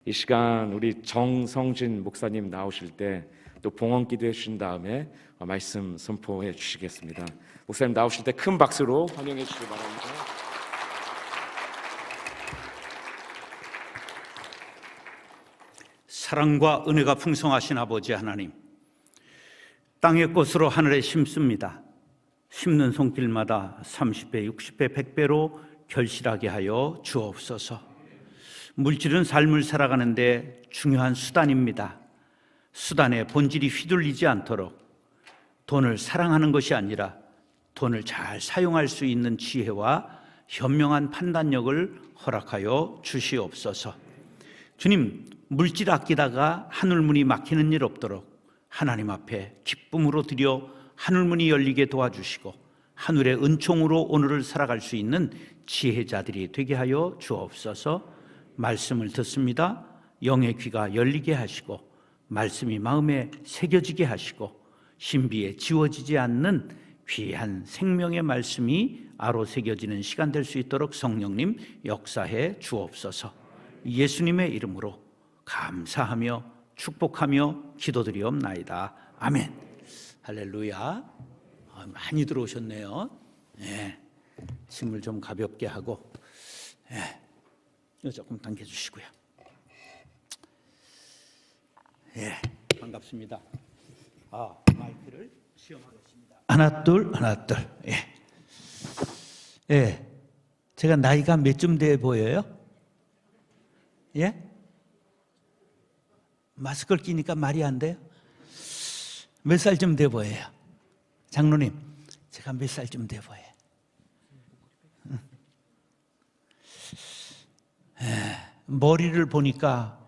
이 시간 우리 정성진 목사님 나오실 때 또 봉헌 기도해 주신 다음에 말씀 선포해 주시겠습니다. 목사님 나오실 때 큰 박수로 환영해 주시기 바랍니다. 사랑과 은혜가 풍성하신 아버지 하나님, 땅의 꽃으로 하늘에 심습니다. 심는 손길마다 30배, 60배, 100배로 결실하게 하여 주옵소서. 물질은 삶을 살아가는데 중요한 수단입니다. 수단의 본질이 휘둘리지 않도록 돈을 사랑하는 것이 아니라 돈을 잘 사용할 수 있는 지혜와 현명한 판단력을 허락하여 주시옵소서. 주님, 물질 아끼다가 하늘문이 막히는 일 없도록 하나님 앞에 기쁨으로 드려 하늘문이 열리게 도와주시고 하늘의 은총으로 오늘을 살아갈 수 있는 지혜자들이 되게 하여 주옵소서. 말씀을 듣습니다. 영의 귀가 열리게 하시고 말씀이 마음에 새겨지게 하시고 신비에 지워지지 않는 귀한 생명의 말씀이 아로 새겨지는 시간 될 수 있도록 성령님 역사해 주옵소서. 예수님의 이름으로 감사하며 축복하며 기도드리옵나이다. 아멘. 할렐루야. 많이 들어오셨네요. 네. 짐을 좀 가볍게 하고, 네. 이거 조금 당겨주시고요. 예, 반갑습니다. 마이크를 시험하겠습니다. 하나 둘. 예. 예. 제가 나이가 몇쯤 돼 보여요? 예? 마스크를 끼니까 말이 안 돼요? 몇 살쯤 돼 보여요? 장로님, 제가 몇 살쯤 돼 보여요? 머리를 보니까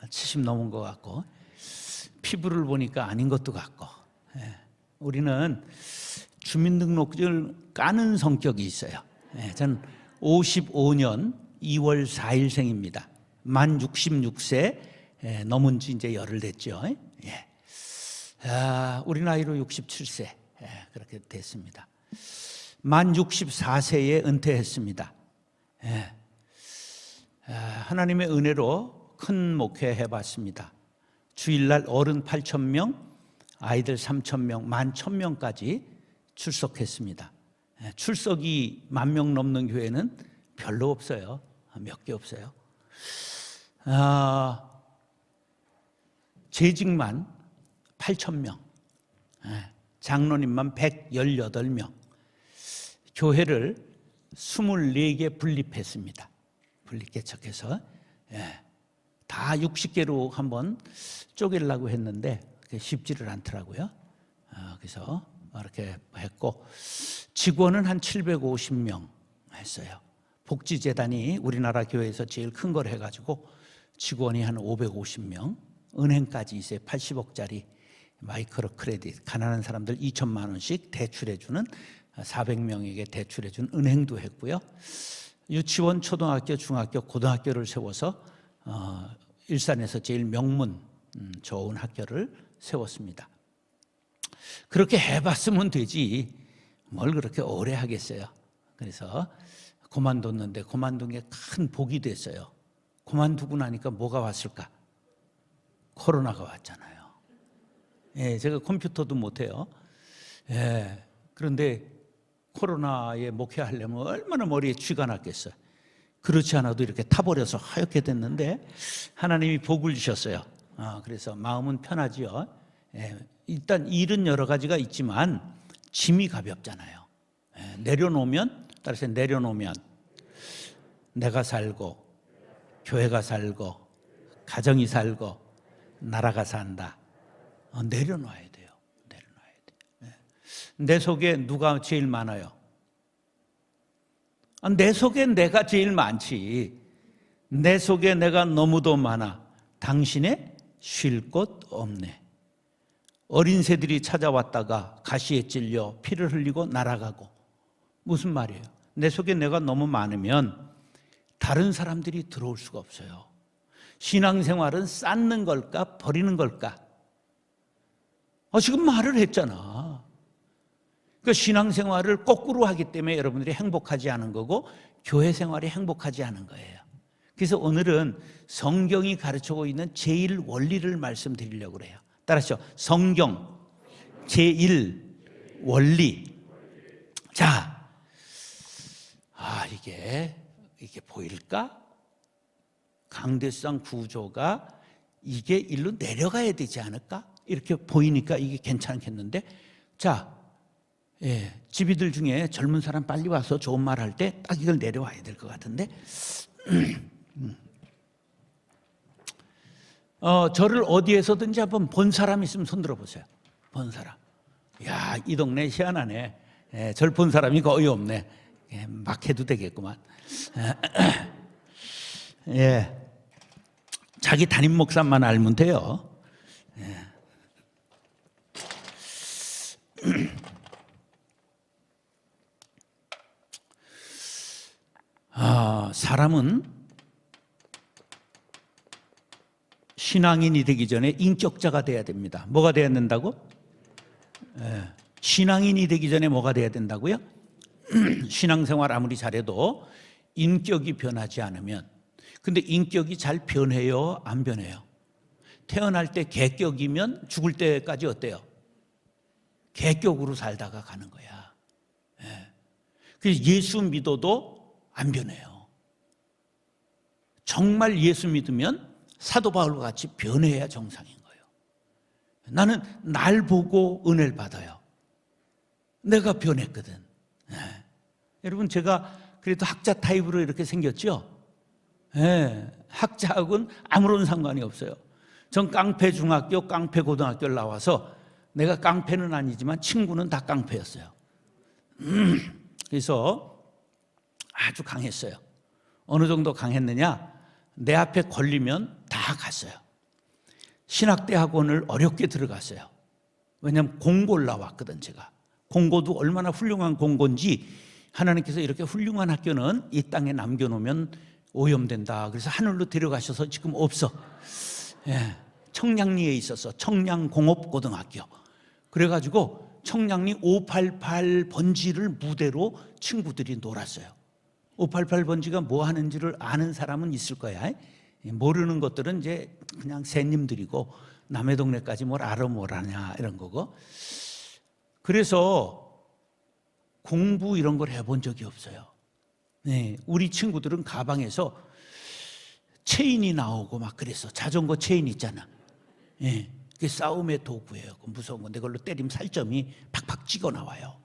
70 넘은 것 같고 피부를 보니까 아닌 것도 같고, 우리는 주민등록증을 까는 성격이 있어요. 저는 55년 2월 4일생입니다. 만 66세 넘은 지 이제 열흘 됐죠. 우리 나이로 67세 그렇게 됐습니다. 만 64세에 은퇴했습니다. 하나님의 은혜로 큰 목회 해봤습니다. 주일날 어른 8,000명, 아이들 3,000명, 11,000명까지 출석했습니다. 출석이 10,000명 넘는 교회는 별로 없어요. 몇 개 없어요. 재직만 8,000명, 장로님만 118명, 교회를 24개 분립했습니다. 분립개척해서 다 60개로 한번 쪼개려고 했는데 쉽지를 않더라고요. 그래서 이렇게 했고 직원은 한 750명 했어요. 복지재단이 우리나라 교회에서 제일 큰 걸 해가지고 직원이 한 550명, 은행까지 있어요. 80억짜리 마이크로 크레딧, 가난한 사람들 2천만 원씩 대출해주는 400명에게 대출해준 은행도 했고요. 유치원, 초등학교, 중학교, 고등학교를 세워서 일산에서 제일 명문 좋은 학교를 세웠습니다. 그렇게 해봤으면 되지 뭘 그렇게 오래 하겠어요. 그래서 그만뒀는데 그만둔 게 큰 복이 됐어요. 그만두고 나니까 뭐가 왔을까? 코로나가 왔잖아요. 제가 컴퓨터도 못해요. 그런데 코로나에 목회하려면 얼마나 머리에 쥐가 났겠어요. 그렇지 않아도 이렇게 타버려서 하얗게 됐는데 하나님이 복을 주셨어요. 그래서 마음은 편하지요. 일단 일은 여러 가지가 있지만 짐이 가볍잖아요. 내려놓으면, 따라서 내려놓으면 내가 살고 교회가 살고 가정이 살고 나라가 산다. 내려놔야 돼요. 내려놔야 돼요. 내 속에 누가 제일 많아요? 내 속에 내가 제일 많지. 내 속에 내가 너무도 많아. 당신의 쉴 곳 없네. 어린 새들이 찾아왔다가 가시에 찔려 피를 흘리고 날아가고. 무슨 말이에요? 내 속에 내가 너무 많으면 다른 사람들이 들어올 수가 없어요. 신앙생활은 쌓는 걸까 버리는 걸까? 지금 말을 했잖아. 그러니까 신앙생활을 거꾸로 하기 때문에 여러분들이 행복하지 않은 거고 교회 생활이 행복하지 않은 거예요. 그래서 오늘은 성경이 가르치고 있는 제일 원리를 말씀드리려고 그래요. 따라하시죠. 성경 제일 원리. 자, 이게 보일까? 강대상 구조가 이게 일로 내려가야 되지 않을까? 이렇게 보이니까 이게 괜찮겠는데? 자, 집이들 중에 젊은 사람 빨리 와서 좋은 말 할 때 딱 이걸 내려와야 될 것 같은데? 저를 어디에서든지 한번 본 사람 있으면 손 들어보세요. 본 사람. 야, 이 동네 희한하네. 절 본 사람이 거의 없네. 막 해도 되겠구만. 예. 자기 담임 목사만 알면 돼요. 사람은 신앙인이 되기 전에 인격자가 돼야 됩니다. 뭐가 돼야 된다고? 신앙인이 되기 전에 뭐가 돼야 된다고요? 신앙생활 아무리 잘해도 인격이 변하지 않으면, 근데 인격이 잘 변해요? 안 변해요? 태어날 때 개격이면 죽을 때까지 어때요? 개격으로 살다가 가는 거야. 그래서 예수 믿어도 안 변해요. 정말 예수 믿으면 사도 바울과 같이 변해야 정상인 거예요. 나는 날 보고 은혜를 받아요. 내가 변했거든. 여러분, 제가 그래도 학자 타입으로 이렇게 생겼죠? 학자하고는 아무런 상관이 없어요. 전 깡패 중학교, 깡패 고등학교를 나와서 내가 깡패는 아니지만 친구는 다 깡패였어요. 그래서 아주 강했어요. 어느 정도 강했느냐? 내 앞에 걸리면 다 갔어요. 신학대학원을 어렵게 들어갔어요. 왜냐하면 공고를 나왔거든, 제가. 공고도 얼마나 훌륭한 공고인지, 하나님께서 이렇게 훌륭한 학교는 이 땅에 남겨놓으면 오염된다. 그래서 하늘로 데려가셔서 지금 없어. 청량리에 있었어. 청량공업고등학교. 그래가지고 청량리 588 번지를 무대로 친구들이 놀았어요. 588 번지가 뭐 하는지를 아는 사람은 있을 거야. 모르는 것들은 이제 그냥 새님들이고, 남의 동네까지 뭘 알아 뭘 하냐 이런 거고. 그래서 공부 이런 걸 해본 적이 없어요. 우리 친구들은 가방에서 체인이 나오고 막 그래서, 자전거 체인 있잖아. 그게 싸움의 도구예요. 무서운 건데 그걸로 때리면 살점이 팍팍 찍어 나와요.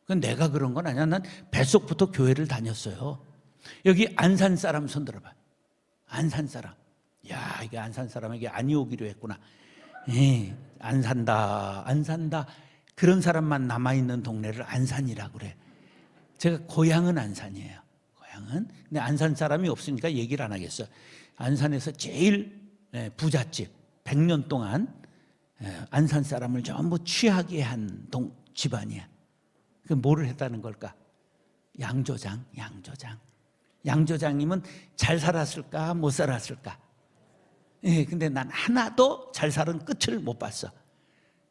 그건 내가 그런 건 아니야. 난 뱃속부터 교회를 다녔어요. 여기 안산 사람 손 들어봐. 안산 사람. 야, 이게 안산 사람에게 아니 오기로 했구나. 안 산다, 안 산다. 그런 사람만 남아있는 동네를 안산이라고 그래. 제가 고향은 안산이에요. 고향은. 근데 안산 사람이 없으니까 얘기를 안 하겠어. 안산에서 제일 부잣집, 100년 동안 안산 사람을 전부 취하게 한 집안이야. 그 뭐를 했다는 걸까? 양조장. 양조장이면 잘 살았을까 못 살았을까? 근데 난 하나도 잘 살은 끝을 못 봤어.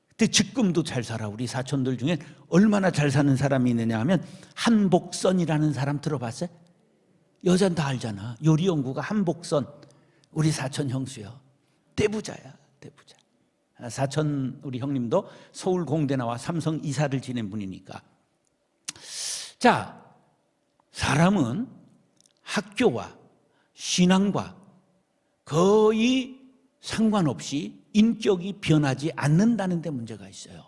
근데 지금도 잘 살아. 우리 사촌들 중에 얼마나 잘 사는 사람이 있느냐 하면, 한복선이라는 사람 들어봤어요? 여잔 다 알잖아. 요리 연구가 한복선. 우리 사촌 형수요. 대부자야, 대부자. 사촌 우리 형님도 서울 공대 나와 삼성 이사를 지낸 분이니까. 자, 사람은 학교와 신앙과 거의 상관없이 인격이 변하지 않는다는 데 문제가 있어요.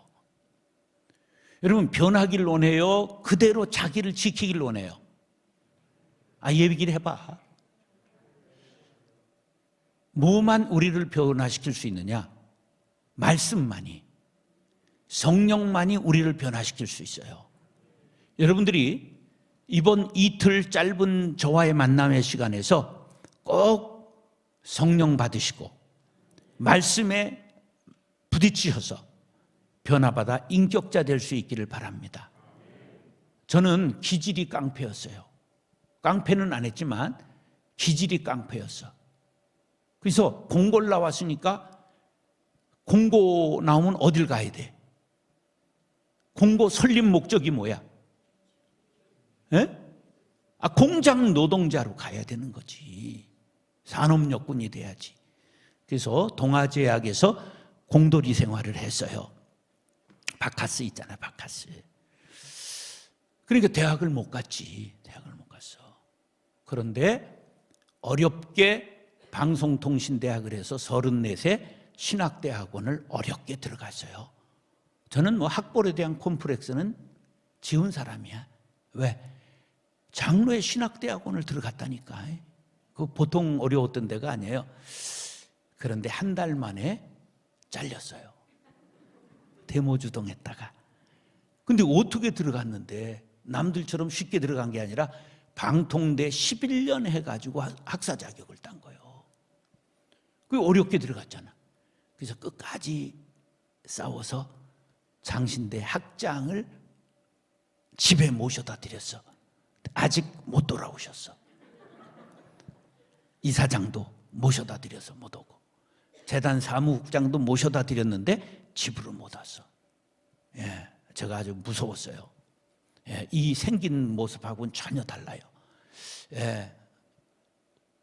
여러분, 변하길 원해요? 그대로 자기를 지키길 원해요? 얘기를 해봐. 뭐만 우리를 변화시킬 수 있느냐? 말씀만이, 성령만이 우리를 변화시킬 수 있어요. 여러분들이 이번 이틀 짧은 저와의 만남의 시간에서 꼭 성령 받으시고 말씀에 부딪히셔서 변화받아 인격자 될 수 있기를 바랍니다. 저는 기질이 깡패였어요. 깡패는 안 했지만 기질이 깡패였어. 그래서 공고를 나왔으니까 공고 나오면 어딜 가야 돼? 공고 설립 목적이 뭐야? 공장 노동자로 가야 되는 거지. 산업여군이 돼야지. 그래서 동아제약에서 공돌이 생활을 했어요. 바카스 있잖아요, 바카스. 그러니까 대학을 못 갔지. 대학을 못 갔어. 그런데 어렵게 방송통신대학을 해서 34세 신학대학원을 어렵게 들어갔어요. 저는 뭐 학벌에 대한 콤플렉스는 지운 사람이야. 왜? 장로의 신학대학원을 들어갔다니까. 그 보통 어려웠던 데가 아니에요. 그런데 한 달 만에 잘렸어요. 대모주동했다가. 근데 어떻게 들어갔는데 남들처럼 쉽게 들어간 게 아니라 방통대 11년 해가지고 학사 자격을 딴 거예요. 그 어렵게 들어갔잖아. 그래서 끝까지 싸워서 장신대 학장을 집에 모셔다 드렸어. 아직 못 돌아오셨어. 이사장도 모셔다 드려서 못 오고, 재단 사무국장도 모셔다 드렸는데 집으로 못 왔어. 예, 제가 아주 무서웠어요. 예, 이 생긴 모습하고는 전혀 달라요. 예,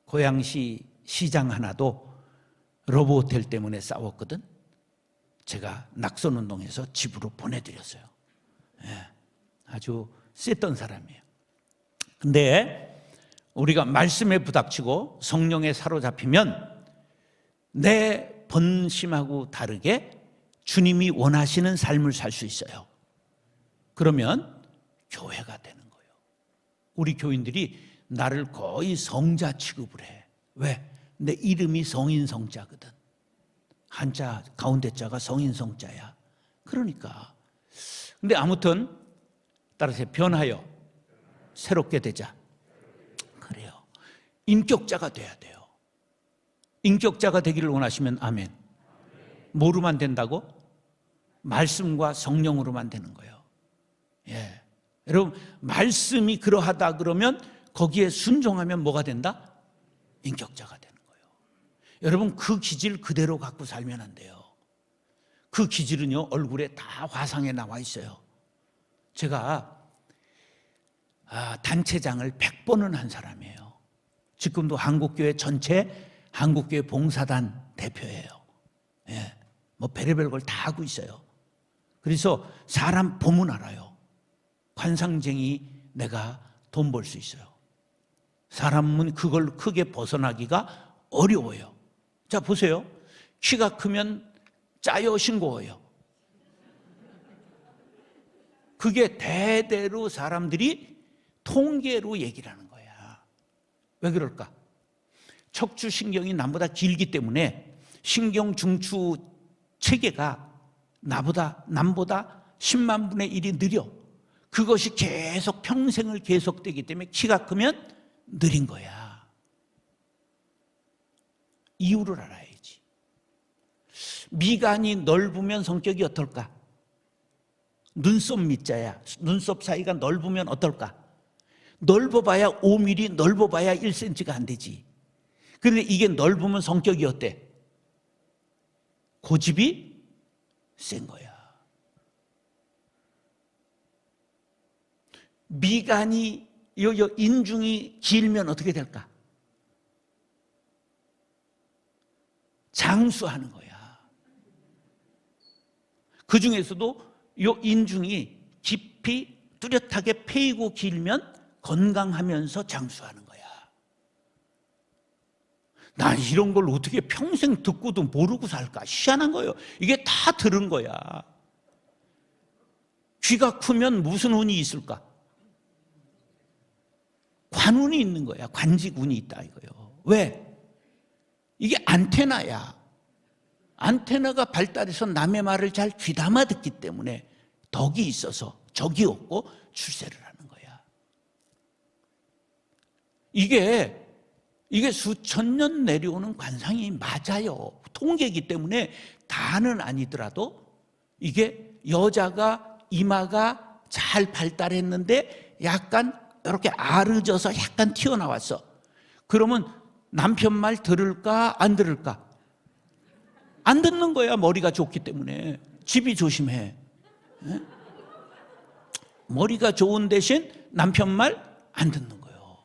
고양시 시장 하나도 러브호텔 때문에 싸웠거든. 제가 낙선운동해서 집으로 보내드렸어요. 예, 아주 셌던 사람이에요. 근데 우리가 말씀에 부닥치고 성령에 사로잡히면 내 본심하고 다르게 주님이 원하시는 삶을 살 수 있어요. 그러면 교회가 되는 거예요. 우리 교인들이 나를 거의 성자 취급을 해. 왜? 내 이름이 성인성자거든. 한자 가운데 자가 성인성자야. 그러니까. 근데 아무튼 따라서 변하여 새롭게 되자. 그래요. 인격자가 돼야 돼요. 인격자가 되기를 원하시면 아멘. 뭐로만 된다고? 말씀과 성령으로만 되는 거예요. 예. 여러분, 말씀이 그러하다 그러면 거기에 순종하면 뭐가 된다? 인격자가 되는 거예요. 여러분, 그 기질 그대로 갖고 살면 안 돼요. 그 기질은요, 얼굴에 다 화상에 나와 있어요. 제가 단체장을 100번은 한 사람이에요. 지금도 한국교회 전체 한국교회 봉사단 대표예요. 예, 뭐 별의별 걸 다 하고 있어요. 그래서 사람 보면 알아요. 관상쟁이 내가 돈 벌 수 있어요. 사람은 그걸 크게 벗어나기가 어려워요. 자, 보세요. 키가 크면 짜여 싱거워요. 그게 대대로 사람들이 통계로 얘기를 하는 거야. 왜 그럴까? 척추신경이 남보다 길기 때문에 신경 중추 체계가 남보다 10만 분의 1이 느려. 그것이 계속 평생을 계속되기 때문에 키가 크면 느린 거야. 이유를 알아야지. 미간이 넓으면 성격이 어떨까? 눈썹 밑자야. 눈썹 사이가 넓으면 어떨까? 넓어봐야 5mm, 넓어봐야 1cm가 안 되지. 그런데 이게 넓으면 성격이 어때? 고집이 센 거야. 미간이, 인중이 길면 어떻게 될까? 장수하는 거야. 그 중에서도 이 인중이 깊이 뚜렷하게 패이고 길면 건강하면서 장수하는 거야. 난 이런 걸 어떻게 평생 듣고도 모르고 살까? 희한한 거예요. 이게 다 들은 거야. 귀가 크면 무슨 운이 있을까? 관운이 있는 거야. 관직운이 있다 이거예요. 왜? 이게 안테나야. 안테나가 발달해서 남의 말을 잘 귀담아 듣기 때문에 덕이 있어서 적이 없고 출세를 하는 거야. 이게 수천 년 내려오는 관상이 맞아요. 통계이기 때문에 다는 아니더라도 이게 여자가 이마가 잘 발달했는데 약간 이렇게 아르져서 약간 튀어나왔어. 그러면 남편 말 들을까 안 들을까? 안 듣는 거야. 머리가 좋기 때문에. 집이 조심해. 머리가 좋은 대신 남편 말 안 듣는 거예요.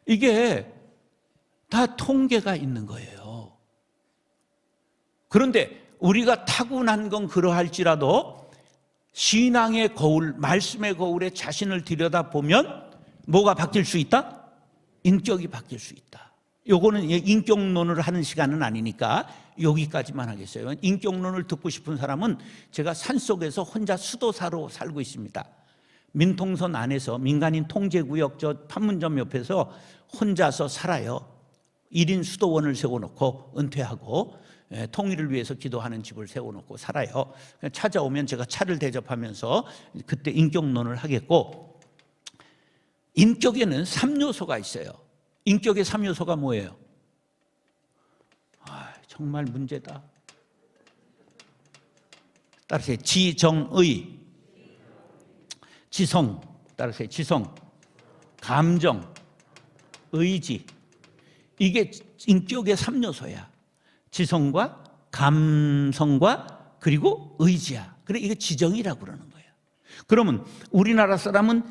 이게 다 통계가 있는 거예요. 그런데 우리가 타고난 건 그러할지라도 신앙의 거울, 말씀의 거울에 자신을 들여다보면 뭐가 바뀔 수 있다? 인격이 바뀔 수 있다. 요거는 인격론을 하는 시간은 아니니까 여기까지만 하겠어요. 인격론을 듣고 싶은 사람은 제가 산속에서 혼자 수도사로 살고 있습니다. 민통선 안에서 민간인 통제구역 저 판문점 옆에서 혼자서 살아요. 1인 수도원을 세워놓고 은퇴하고 통일을 위해서 기도하는 집을 세워놓고 살아요. 찾아오면 제가 차를 대접하면서 그때 인격론을 하겠고, 인격에는 3요소가 있어요. 인격의 3요소가 뭐예요? 정말 문제다. 따라서 지정의, 지성, 따라서 지성, 감정, 의지. 이게 인격의 3요소야. 지성과 감성과 그리고 의지야. 그래, 이게 지정이라고 그러는 거야. 그러면 우리나라 사람은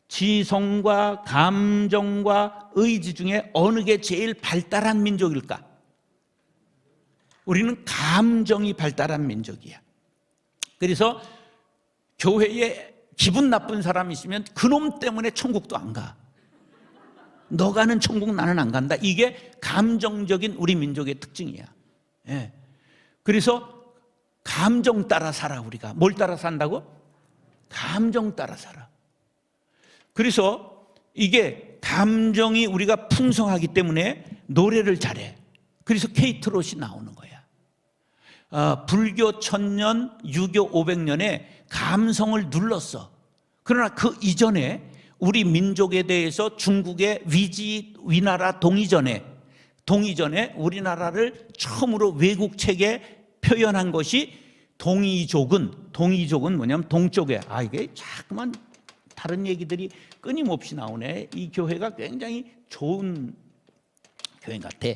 지성과 감정과 의지 중에 어느 게 제일 발달한 민족일까? 우리는 감정이 발달한 민족이야. 그래서 교회에 기분 나쁜 사람이 있으면 그놈 때문에 천국도 안 가. 너 가는 천국 나는 안 간다. 이게 감정적인 우리 민족의 특징이야. 예. 그래서 감정 따라 살아. 우리가 뭘 따라 산다고? 감정 따라 살아. 그래서 이게 감정이 우리가 풍성하기 때문에 노래를 잘해. 그래서 케이트롯이 나오는 거야. 불교 1000년, 유교 500년에 감성을 눌렀어. 그러나 그 이전에 우리 민족에 대해서 중국의 위나라 동이전에 우리나라를 처음으로 왜곡책에 표현한 것이 동이족은 뭐냐면 동쪽에, 이게 자꾸만 다른 얘기들이 끊임없이 나오네. 이 교회가 굉장히 좋은 교회 같아.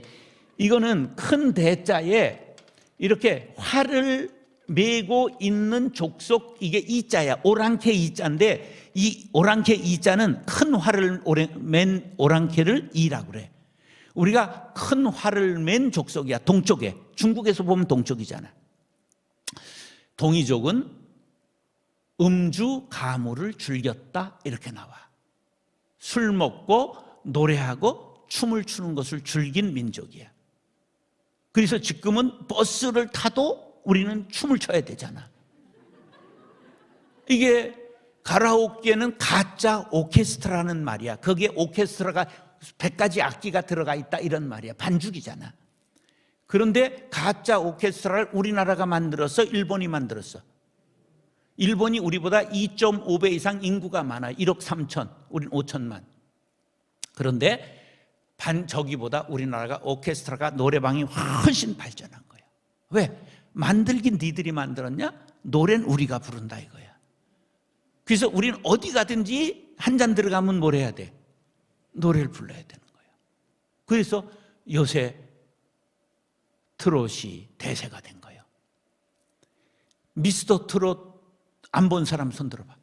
이거는 큰 대자에 이렇게 활을 메고 있는 족속, 이게 이자야. 오랑캐 이자인데 이 오랑캐 이자는 큰 활을 맨 오랑캐를 이라고 그래. 우리가 큰 활을 맨 족속이야. 동쪽에. 중국에서 보면 동쪽이잖아. 동이족은 음주 가무를 즐겼다 이렇게 나와. 술 먹고 노래하고 춤을 추는 것을 즐긴 민족이야. 그래서 지금은 버스를 타도 우리는 춤을 춰야 되잖아. 이게 가라오케는 가짜 오케스트라는 말이야. 거기에 오케스트라가 100가지 악기가 들어가 있다 이런 말이야. 반죽이잖아. 그런데 가짜 오케스트라를 우리나라가 만들었어? 일본이 만들었어? 일본이 우리보다 2.5배 이상 인구가 많아. 1억 3천, 우린 5천만. 그런데 저기보다 우리나라가 오케스트라가 노래방이 훨씬 발전한 거야. 왜? 만들긴 니들이 만들었냐? 노래는 우리가 부른다 이거야. 그래서 우리는 어디 가든지 한 잔 들어가면 뭘 해야 돼? 노래를 불러야 되는 거예요. 그래서 요새 트롯이 대세가 된 거예요. 미스터 트롯 안 본 사람 손 들어봐.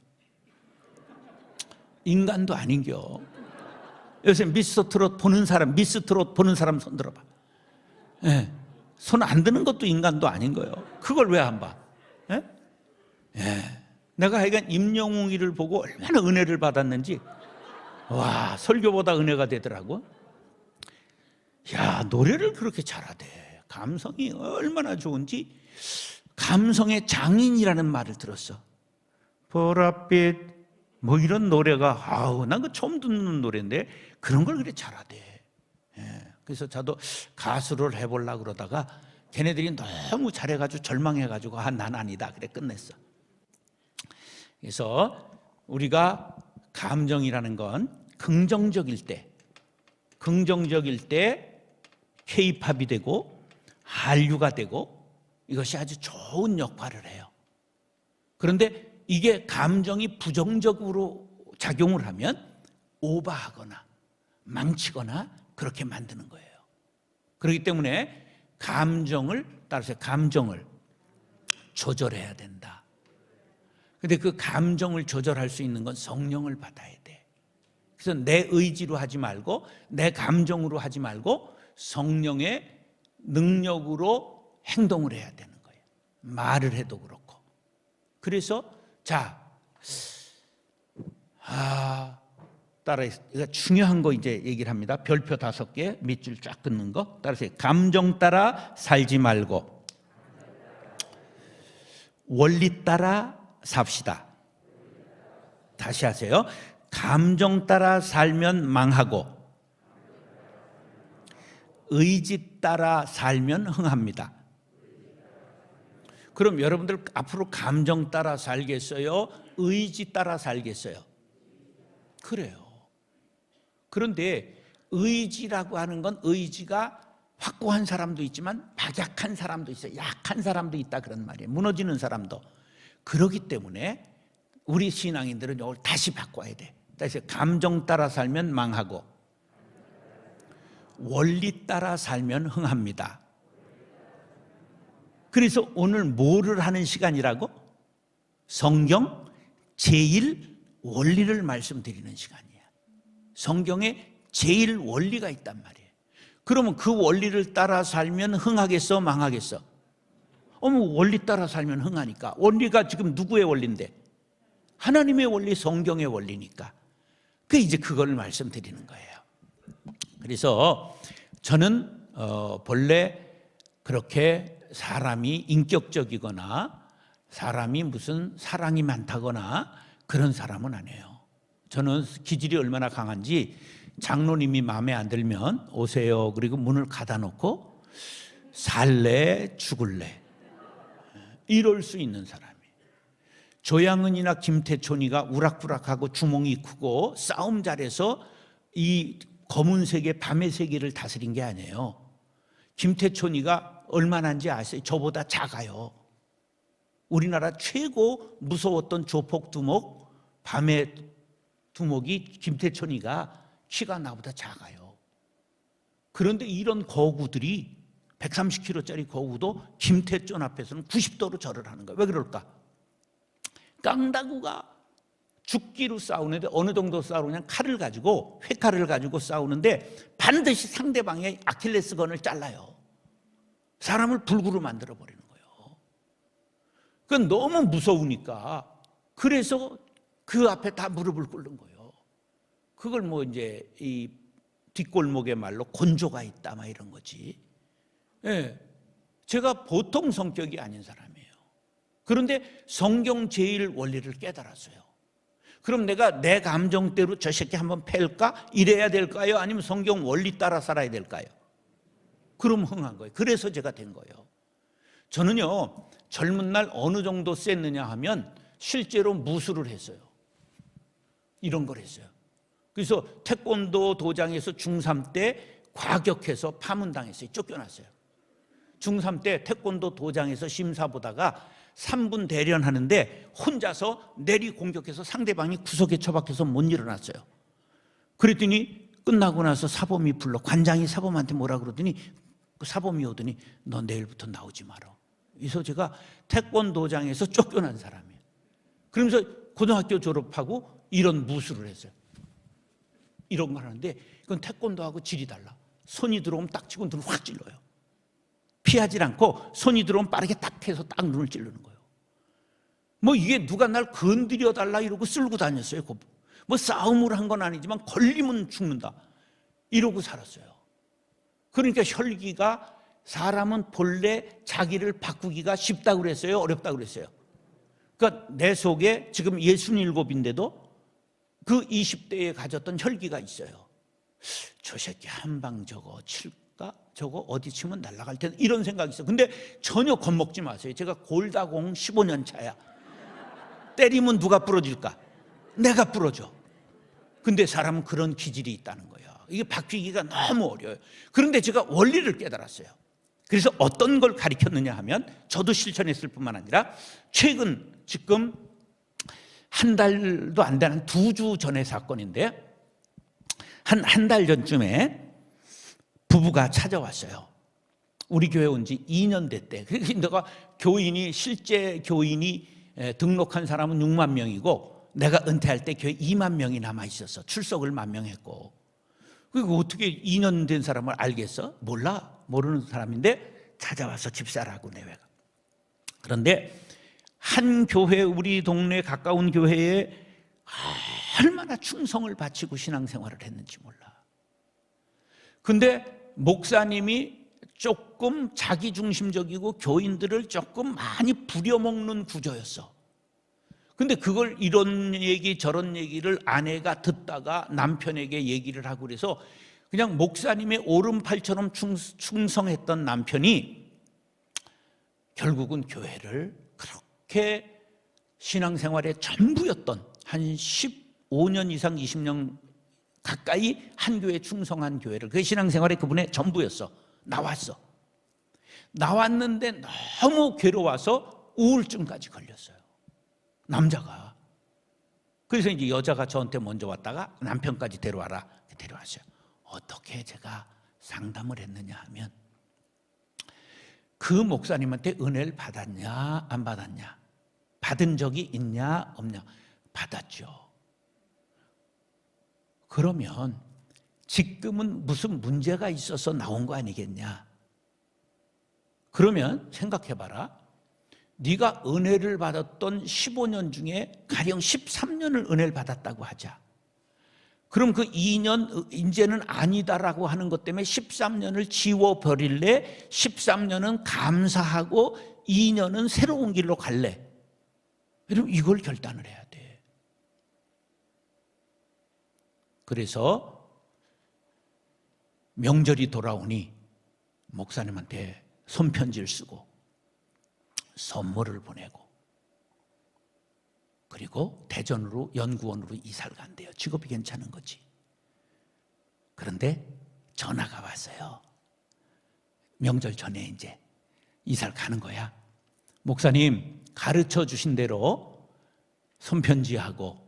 인간도 아닌겨. 요새 미스터 트롯 보는 사람, 미스 트롯 보는 사람 손 들어봐. 예. 손 안 드는 것도 인간도 아닌 거예요. 그걸 왜 안 봐? 예? 예. 내가 하여간 임영웅이를 보고 얼마나 은혜를 받았는지, 와, 설교보다 은혜가 되더라고. 야, 노래를 그렇게 잘하대. 감성이 얼마나 좋은지. 감성의 장인이라는 말을 들었어. 보랏빛 뭐 이런 노래가, 난 그 처음 듣는 노래인데 그런 걸 그래 잘하대. 예. 그래서 저도 가수를 해보려고 그러다가 걔네들이 너무 잘해가지고 절망해가지고 난 아니다 그래 끝냈어. 그래서 우리가 감정이라는 건 긍정적일 때 K-팝이 되고 한류가 되고 이것이 아주 좋은 역할을 해요. 그런데 이게 감정이 부정적으로 작용을 하면 오버하거나 망치거나 그렇게 만드는 거예요. 그렇기 때문에 감정을 조절해야 된다. 근데 그 감정을 조절할 수 있는 건 성령을 받아야 돼. 그래서 내 의지로 하지 말고 내 감정으로 하지 말고 성령의 능력으로 행동을 해야 되는 거예요. 말을 해도 그렇고. 그래서 따라해. 이거 중요한 거 이제 얘기를 합니다. 별표 5개, 밑줄 쫙 긋는 거. 따라서 감정 따라 살지 말고 원리 따라 삽시다. 다시 하세요. 감정 따라 살면 망하고 의지 따라 살면 흥합니다. 그럼 여러분들 앞으로 감정 따라 살겠어요? 의지 따라 살겠어요? 그래요. 그런데 의지라고 하는 건 의지가 확고한 사람도 있지만 박약한 사람도 있어요. 약한 사람도 있다 그런 말이에요. 무너지는 사람도. 그렇기 때문에 우리 신앙인들은 이걸 다시 바꿔야 돼. 다시 감정 따라 살면 망하고 원리 따라 살면 흥합니다. 그래서 오늘 뭐를 하는 시간이라고? 성경 제일 원리를 말씀드리는 시간이야. 성경에 제일 원리가 있단 말이에요. 그러면 그 원리를 따라 살면 흥하겠어, 망하겠어? 원리 따라 살면 흥하니까. 원리가 지금 누구의 원리인데? 하나님의 원리, 성경의 원리니까. 이제 그걸 말씀드리는 거예요. 그래서 저는 본래 그렇게 사람이 인격적이거나 사람이 무슨 사랑이 많다거나 그런 사람은 아니에요. 저는 기질이 얼마나 강한지 장로님이 마음에 안 들면 오세요. 그리고 문을 닫아놓고 살래 죽을래 이럴 수 있는 사람이에요. 조양은이나 김태촌이가 우락부락하고 주몽이 크고 싸움 잘해서 이 검은색의 밤의 세계를 다스린 게 아니에요. 김태촌이가 얼마나인지 아세요? 저보다 작아요. 우리나라 최고 무서웠던 조폭 두목, 밤의 두목이 김태촌이가 키가 나보다 작아요. 그런데 이런 거구들이 130kg짜리 거구도 김태촌 앞에서는 90도로 절을 하는 거예요. 왜 그럴까? 깡다구가 죽기로 싸우는데 어느 정도 싸우느냐, 칼을 가지고, 회칼을 가지고 싸우는데 반드시 상대방의 아킬레스건을 잘라요. 사람을 불구로 만들어 버리는 거예요. 그건 너무 무서우니까 그래서 그 앞에 다 무릎을 꿇는 거예요. 그걸 뭐 이제 이 뒷골목의 말로 곤조가 있다 막 이런 거지. 예, 제가 보통 성격이 아닌 사람이에요. 그런데 성경 제일 원리를 깨달았어요. 그럼 내가 내 감정대로 저 새끼 한번 팰까? 이래야 될까요? 아니면 성경 원리 따라 살아야 될까요? 그럼 흥한 거예요. 그래서 제가 된 거예요. 저는요, 젊은 날 어느 정도 셌느냐 하면 실제로 무술을 했어요. 이런 걸 했어요. 그래서 태권도 도장에서 중3 때 과격해서 파문당했어요. 쫓겨났어요. 중3 때 태권도 도장에서 심사 보다가 3분 대련하는데 혼자서 내리 공격해서 상대방이 구석에 처박혀서 못 일어났어요. 그랬더니 끝나고 나서 사범이 불러, 관장이 사범한테 뭐라 그러더니 그 사범이 오더니 너 내일부터 나오지 마라. 그래서 제가 태권도장에서 쫓겨난 사람이에요. 그러면서 고등학교 졸업하고 이런 무술을 했어요. 이런 걸 하는데 그건 태권도하고 질이 달라. 손이 들어오면 딱 치고 눈을 확 찔러요. 피하지 않고 손이 들어오면 빠르게 딱 해서 딱 눈을 찌르는 거예요. 뭐 이게 누가 날 건드려 달라 이러고 쓸고 다녔어요. 뭐 싸움을 한 건 아니지만 걸리면 죽는다 이러고 살았어요. 그러니까 혈기가, 사람은 본래 자기를 바꾸기가 쉽다고 그랬어요? 어렵다고 그랬어요? 그러니까 내 속에 지금 67인데도 그 20대에 가졌던 혈기가 있어요. 저 새끼 한 방 저거 칠까? 저거 어디 치면 날아갈 텐데 이런 생각이 있어요. 근데 전혀 겁먹지 마세요. 제가 골다공 15년 차야. 때리면 누가 부러질까? 내가 부러져. 근데 사람은 그런 기질이 있다는 거예요. 이게 바뀌기가 너무 어려워요. 그런데 제가 원리를 깨달았어요. 그래서 어떤 걸 가르쳤느냐 하면 저도 실천했을 뿐만 아니라 최근 지금 한 달도 안 되는 2주 전의 사건인데 한 달 전쯤에 부부가 찾아왔어요. 우리 교회 온 지 2년 됐대. 그래서 내가 실제 교인이 등록한 사람은 6만 명이고 내가 은퇴할 때 교회 2만 명이 남아 있었어. 출석을 1만 명 했고. 그리고 어떻게 2년 된 사람을 알겠어? 몰라. 모르는 사람인데 찾아와서 집사라고 내외가. 그런데 한 교회, 우리 동네 가까운 교회에 얼마나 충성을 바치고 신앙생활을 했는지 몰라. 근데 목사님이 조금 자기중심적이고 교인들을 조금 많이 부려먹는 구조였어. 근데 그걸 이런 얘기 저런 얘기를 아내가 듣다가 남편에게 얘기를 하고 그래서 그냥 목사님의 오른팔처럼 충성했던 남편이 결국은 교회를 그렇게 신앙생활의 전부였던 한 15년 이상 20년 가까이 한 교회에 충성한 교회를, 그 신앙생활의 그분의 전부였어. 나왔어. 나왔는데 너무 괴로워서 우울증까지 걸렸어요. 남자가. 그래서 이제 여자가 저한테 먼저 왔다가 남편까지 데려와라. 데려왔어요. 어떻게 제가 상담을 했느냐 하면, 그 목사님한테 은혜를 받았냐 안 받았냐, 받은 적이 있냐 없냐. 받았죠. 그러면 지금은 무슨 문제가 있어서 나온 거 아니겠냐. 그러면 생각해봐라. 네가 은혜를 받았던 15년 중에 가령 13년을 은혜를 받았다고 하자. 그럼 그 2년 이제는 아니다라고 하는 것 때문에 13년을 지워버릴래? 13년은 감사하고 2년은 새로운 길로 갈래? 여러분, 이걸 결단을 해야 돼. 그래서 명절이 돌아오니 목사님한테 손편지를 쓰고 선물을 보내고, 그리고 대전으로 연구원으로 이사를 간대요. 직업이 괜찮은 거지. 그런데 전화가 왔어요. 명절 전에 이제 이사를 가는 거야. 목사님, 가르쳐 주신 대로 손편지하고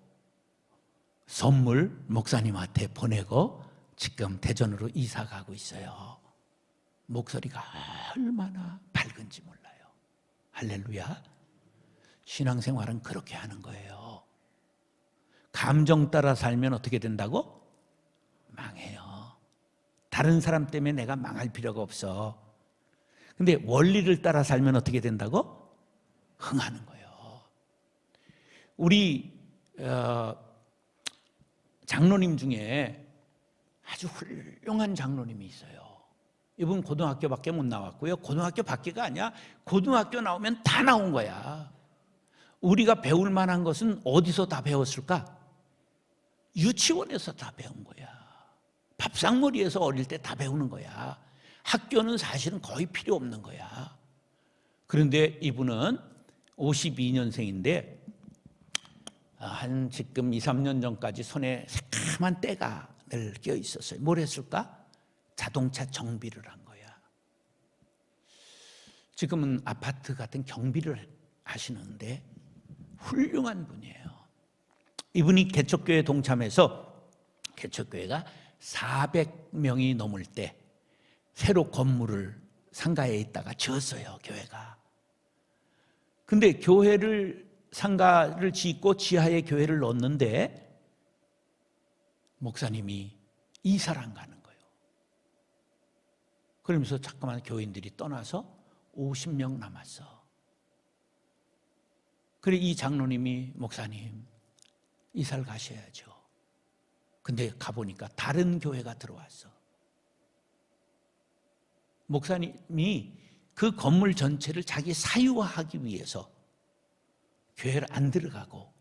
선물 목사님한테 보내고 지금 대전으로 이사 가고 있어요. 목소리가 얼마나 밝은지 몰라요. 할렐루야. 신앙생활은 그렇게 하는 거예요. 감정 따라 살면 어떻게 된다고? 망해요. 다른 사람 때문에 내가 망할 필요가 없어. 근데 원리를 따라 살면 어떻게 된다고? 흥하는 거예요. 우리 장로님 중에 아주 훌륭한 장로님이 있어요. 이분 고등학교밖에 못 나왔고요. 고등학교 밖에가 아니야. 고등학교 나오면 다 나온 거야. 우리가 배울 만한 것은 어디서 다 배웠을까? 유치원에서 다 배운 거야. 밥상머리에서 어릴 때 다 배우는 거야. 학교는 사실은 거의 필요 없는 거야. 그런데 이분은 52년생인데 한 지금 2, 3년 전까지 손에 새카만 때가 늘 껴 있었어요. 뭘 했을까? 자동차 정비를 한 거야. 지금은 아파트 같은 경비를 하시는데 훌륭한 분이에요. 이분이 개척교회 동참해서 개척교회가 400명이 넘을 때 새로 건물을 상가에 있다가 지었어요, 교회가. 근데 교회를 상가를 짓고 지하에 교회를 넣었는데 목사님이 이사를 안 가는 거예요. 그러면서 잠깐만 교인들이 떠나서 50명 남았어. 그래 이 장로님이 목사님 이사를 가셔야죠. 근데 가보니까 다른 교회가 들어왔어. 목사님이 그 건물 전체를 자기 사유화하기 위해서 교회를 안 들어가고,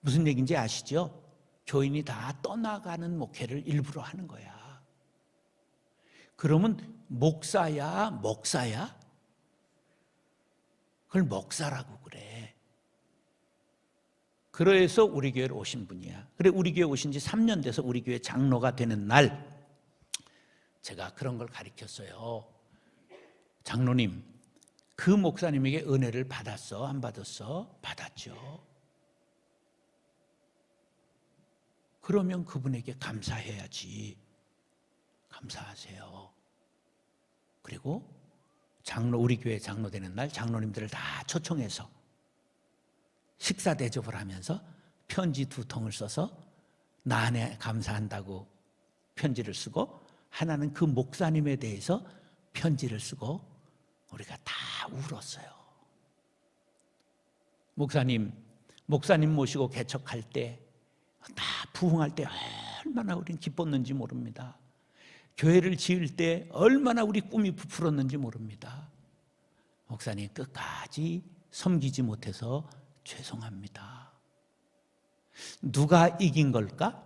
무슨 얘기인지 아시죠? 교인이 다 떠나가는 목회를 일부러 하는 거야. 그러면 목사야? 그걸 목사라고 그래. 그래서 우리 교회로 오신 분이야. 그래 우리 교회 오신 지 3년 돼서 우리 교회 장로가 되는 날 제가 그런 걸 가르쳤어요. 장로님, 그 목사님에게 은혜를 받았어? 안 받았어? 받았죠. 그러면 그분에게 감사해야지. 감사하세요. 그리고 우리 교회 장로 되는 날 장로님들을 다 초청해서 식사 대접을 하면서 편지 2통을 써서 나 안에 감사한다고 편지를 쓰고 하나는 그 목사님에 대해서 편지를 쓰고 우리가 다 울었어요. 목사님 모시고 개척할 때 다 부흥할 때 얼마나 우린 기뻤는지 모릅니다. 교회를 지을 때 얼마나 우리 꿈이 부풀었는지 모릅니다. 목사님 끝까지 섬기지 못해서 죄송합니다. 누가 이긴 걸까?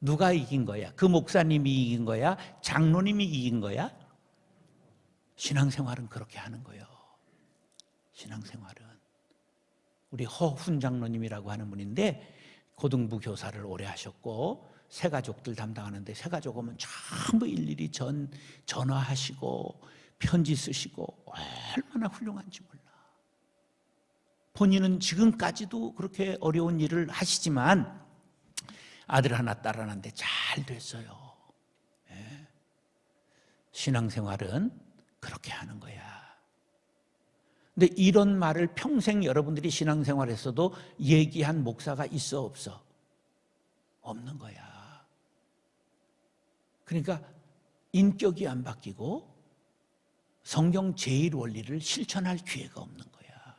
누가 이긴 거야? 그 목사님이 이긴 거야? 장로님이 이긴 거야? 신앙생활은 그렇게 하는 거예요. 신앙생활은. 우리 허훈 장로님이라고 하는 분인데 고등부 교사를 오래 하셨고 새가족들 담당하는데 새가족 오면 전부 일일이 전화하시고 편지 쓰시고 얼마나 훌륭한지 몰라. 본인은 지금까지도 그렇게 어려운 일을 하시지만 아들 하나 딸 하나인데 잘 됐어요. 예. 신앙생활은 그렇게 하는 거야. 근데 이런 말을 평생 여러분들이 신앙생활에서도 얘기한 목사가 있어 없어? 없는 거야. 그러니까 인격이 안 바뀌고 성경 제일 원리를 실천할 기회가 없는 거야.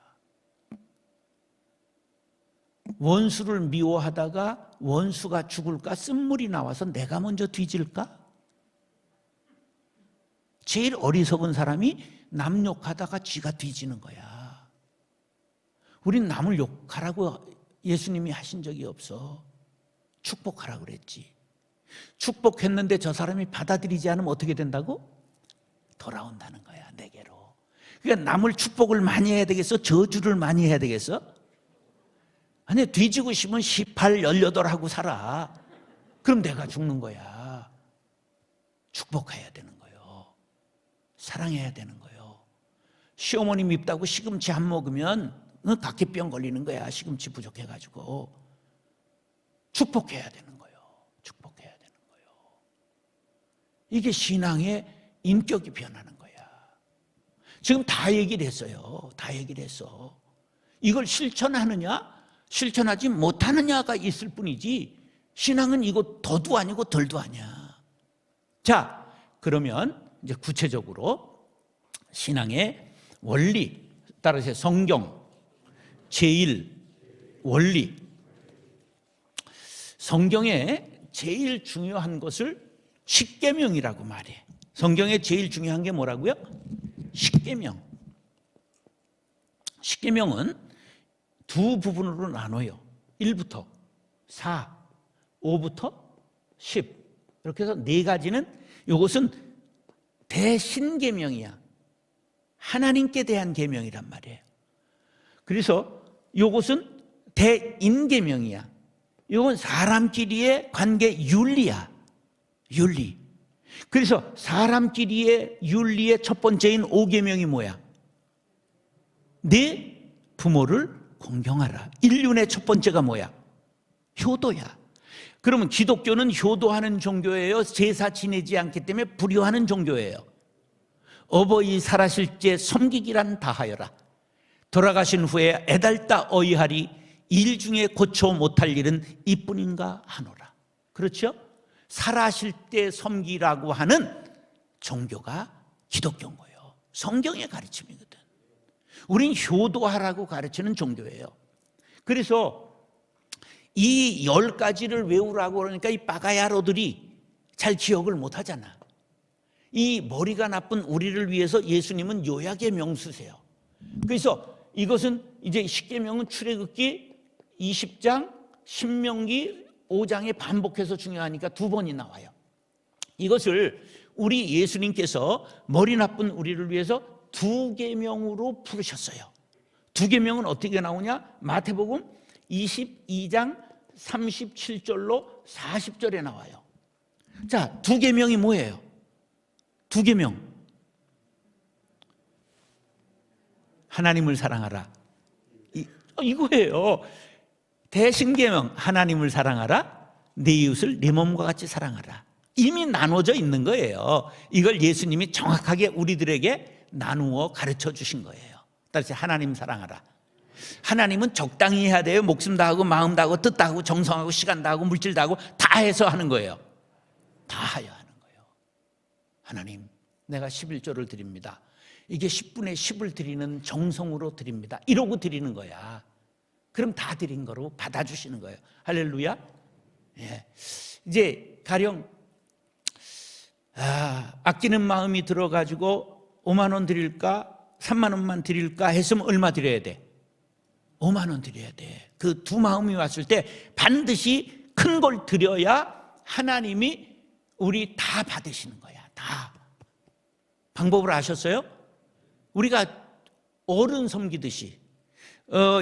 원수를 미워하다가 원수가 죽을까 쓴물이 나와서 내가 먼저 뒤질까? 제일 어리석은 사람이 남 욕하다가 쥐가 뒤지는 거야. 우린 남을 욕하라고 예수님이 하신 적이 없어. 축복하라고 그랬지. 축복했는데 저 사람이 받아들이지 않으면 어떻게 된다고? 돌아온다는 거야, 내게로. 그러니까 남을 축복을 많이 해야 되겠어? 저주를 많이 해야 되겠어? 아니, 뒤지고 싶으면 18, 18 하고 살아. 그럼 내가 죽는 거야. 축복해야 되는 거예요. 사랑해야 되는 거예요. 시어머니 밉다고 시금치 안 먹으면 각기병 걸리는 거야. 시금치 부족해가지고. 축복해야 되는 거예요. 축복해야 되는 거예요. 이게 신앙의 인격이 변하는 거야. 지금 다 얘기를 했어요. 다 얘기를 했어. 이걸 실천하느냐 실천하지 못하느냐가 있을 뿐이지 신앙은 이거 더도 아니고 덜도 아니야. 자, 그러면 이제 구체적으로 신앙의 원리, 따라서 성경, 제일, 원리. 성경에 제일 중요한 것을 십계명이라고 말해. 성경에 제일 중요한 게 뭐라고요? 십계명. 십계명은 두 부분으로 나눠요. 1부터 4, 5부터 10. 이렇게 해서 네 가지는 이것은 대신계명이야. 하나님께 대한 계명이란 말이에요. 그래서 이것은 대인계명이야. 이건 사람끼리의 관계 윤리야. 윤리. 그래서 사람끼리의 윤리의 첫 번째인 5계명이 뭐야? 네 부모를 공경하라. 인륜의 첫 번째가 뭐야? 효도야. 그러면 기독교는 효도하는 종교예요? 제사 지내지 않기 때문에 불효하는 종교예요? 어버이 살아실 때 섬기기란 다하여라. 돌아가신 후에 애달다 어이하리. 일 중에 고쳐 못할 일은 이뿐인가 하노라. 그렇죠? 살아실 때 섬기라고 하는 종교가 기독교인 거예요. 성경의 가르침이거든. 우린 효도하라고 가르치는 종교예요. 그래서 이 10가지를 외우라고 그러니까 이 빠가야로들이 잘 기억을 못 하잖아. 이 머리가 나쁜 우리를 위해서 예수님은 요약의 명수세요. 그래서 이것은 이제 십계명은 출애굽기 20장, 신명기 5장에 반복해서 중요하니까 2번이 나와요. 이것을 우리 예수님께서 머리 나쁜 우리를 위해서 2계명으로 부르셨어요. 2계명은 어떻게 나오냐? 마태복음 22장 37절로 40절에 나와요. 자, 2계명이 뭐예요? 2계명. 하나님을 사랑하라. 이거예요. 대신계명, 하나님을 사랑하라. 내 이웃을 내 몸과 같이 사랑하라. 이미 나눠져 있는 거예요. 이걸 예수님이 정확하게 우리들에게 나누어 가르쳐 주신 거예요. 따라서 하나님 사랑하라. 하나님은 적당히 해야 돼요. 목숨 다하고 마음 다하고 뜻 다하고 정성하고 시간 다하고 물질 다하고 다 해서 하는 거예요. 다 해야 하는 거예요. 하나님, 내가 11조를 드립니다. 이게 10분의 10을 드리는 정성으로 드립니다. 이러고 드리는 거야. 그럼 다 드린 거로 받아주시는 거예요. 할렐루야. 예. 이제 가령 아끼는 마음이 들어가지고 5만 원 드릴까 3만 원만 드릴까 했으면 얼마 드려야 돼? 5만 원 드려야 돼. 그 두 마음이 왔을 때 반드시 큰 걸 드려야 하나님이 우리 다 받으시는 거야. 다. 방법을 아셨어요? 우리가 어른 섬기듯이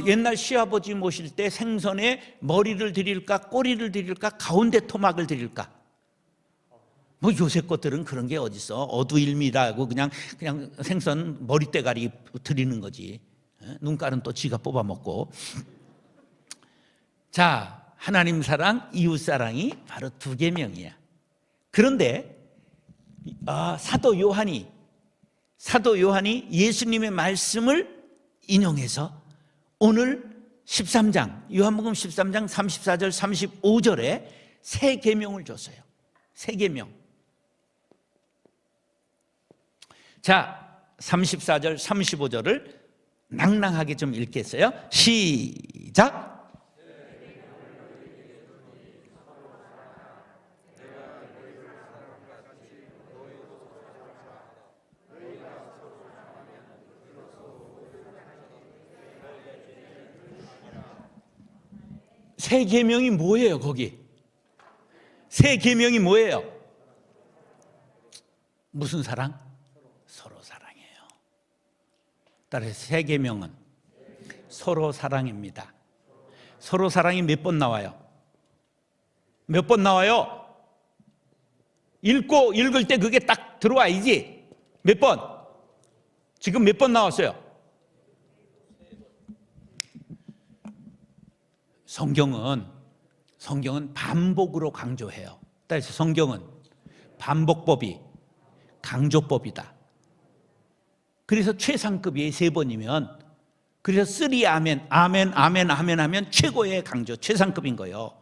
옛날 시아버지 모실 때 생선에 머리를 드릴까 꼬리를 드릴까 가운데 토막을 드릴까? 뭐 요새 것들은 그런 게 어딨어. 어두일미라고 그냥 생선 머리대가리 드리는 거지. 눈깔은 또 지가 뽑아먹고. 자, 하나님 사랑, 이웃 사랑이 바로 두 계명이야. 그런데 사도 요한이 예수님의 말씀을 인용해서 오늘 13장 요한복음 13장 34절 35절에 세 계명을 줬어요. 세 계명. 자, 34절 35절을 낭낭하게 좀 읽겠어요. 시작. 세 계명이 뭐예요, 거기? 세 계명이 뭐예요? 무슨 사랑? 서로 사랑이에요. 따라서 세 계명은 서로 사랑입니다. 서로 사랑이 몇 번 나와요? 몇 번 나와요? 읽을 때 그게 딱 들어와야지. 몇 번? 지금 몇 번 나왔어요? 성경은 반복으로 강조해요. 따라서 성경은 반복법이 강조법이다. 그래서 최상급이 세 번이면 그래서 쓰리 아멘 하면 최고의 강조, 최상급인 거예요.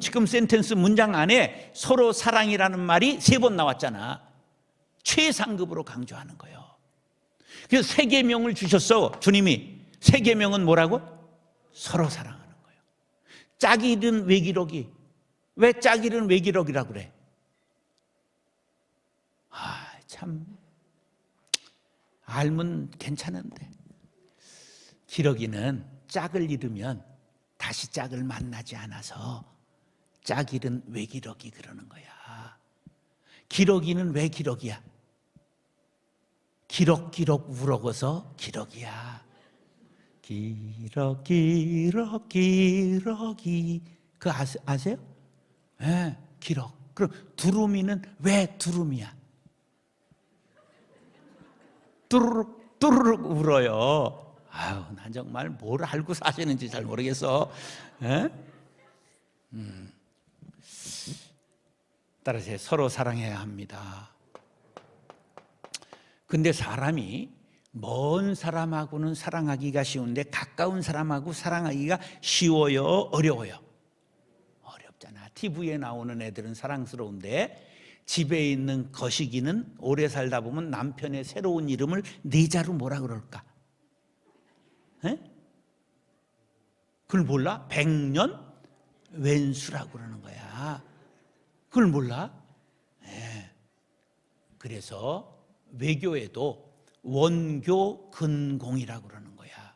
지금 센텐스 문장 안에 서로 사랑이라는 말이 세 번 나왔잖아. 최상급으로 강조하는 거예요. 그래서 세 계명을 주셨어. 주님이 세 계명은 뭐라고? 서로 사랑하는 거예요. 짝이 잃은 외기록이 왜 짝이 잃은 외기록이라고 그래? 참 알면 괜찮은데 기러기는 짝을 잃으면 다시 짝을 만나지 않아서 짝 잃은 외기록이 그러는 거야. 기러기는 왜 기러기야? 기럭기럭 우럭어서 기러기야. 기러기 그 아세요? 네, 기럭. 그럼 두루미는 왜 두루미야? 뚜루룩 뚜루룩 울어요. 난 정말 뭘 알고 사시는지 잘 모르겠어. 따라서 서로 사랑해야 합니다. 근데 사람이 먼 사람하고는 사랑하기가 쉬운데 가까운 사람하고 사랑하기가 쉬워요? 어려워요? 어렵잖아. TV에 나오는 애들은 사랑스러운데 집에 있는 거시기는 오래 살다 보면 남편의 새로운 이름을 네 자로 뭐라 그럴까? 그걸 몰라? 백년 왼수라고 그러는 거야. 그걸 몰라? 그래서 외교에도 원교 근공이라고 그러는 거야.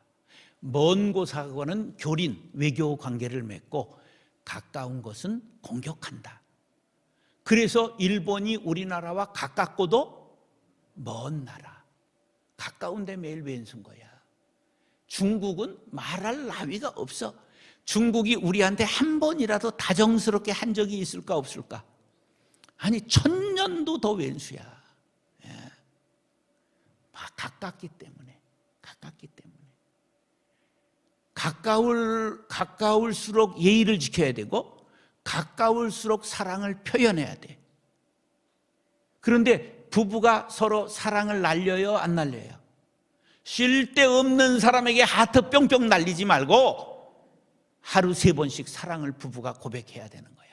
먼 곳하고는 교린, 외교 관계를 맺고 가까운 것은 공격한다. 그래서 일본이 우리나라와 가깝고도 먼 나라, 가까운데 매일 왼수인 거야. 중국은 말할 나위가 없어. 중국이 우리한테 한 번이라도 다정스럽게 한 적이 있을까 없을까? 아니 1000년도 더 왼수야. 가깝기 때문에. 가까울수록 예의를 지켜야 되고 가까울수록 사랑을 표현해야 돼. 그런데 부부가 서로 사랑을 날려요, 안 날려요? 쉴 데 없는 사람에게 하트 뿅뿅 날리지 말고 하루 3번씩 사랑을 부부가 고백해야 되는 거야.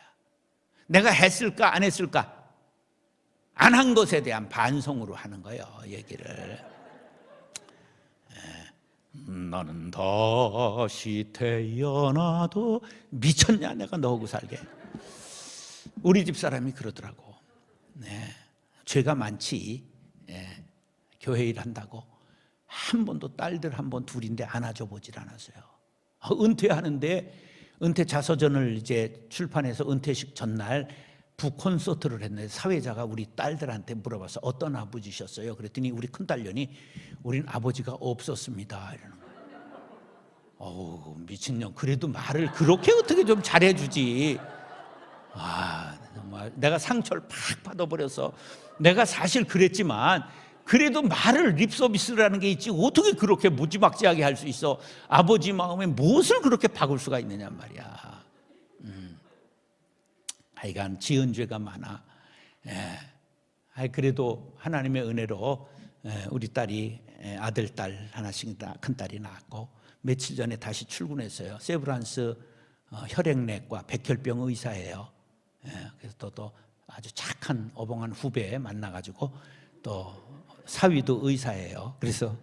내가 했을까 안 했을까? 안 한 것에 대한 반성으로 하는 거예요, 얘기를. 나는 다시 태어나도 미쳤냐 내가 너하고 살게. 우리 집 사람이 그러더라고. 네, 죄가 많지. 교회 일 한다고 한 번도 딸들 한 번 둘인데 안아줘 보질 않았어요. 은퇴하는데 은퇴 자서전을 이제 출판해서 은퇴식 전날 부콘서트를 했는데 사회자가 우리 딸들한테 물어봐서 어떤 아버지셨어요? 그랬더니 우리 큰딸년이 우린 아버지가 없었습니다 이러는 거예요. 어우 미친년, 그래도 말을 그렇게 어떻게 좀 잘해주지. 정말 내가 상처를 팍 받아버려서 내가 사실 그랬지만 그래도 말을 립서비스라는 게 있지 어떻게 그렇게 무지막지하게 할 수 있어. 아버지 마음에 무엇을 그렇게 박을 수가 있느냐 말이야. 하여간 지은 죄가 많아. 그래도 하나님의 은혜로 우리 딸이 아들, 딸 하나씩 큰딸이 낳았고 며칠 전에 다시 출근했어요. 세브란스 혈액내과 백혈병 의사예요. 그래서 또 아주 착한 어벙한 후배 만나가지고 또 사위도 의사예요. 그래서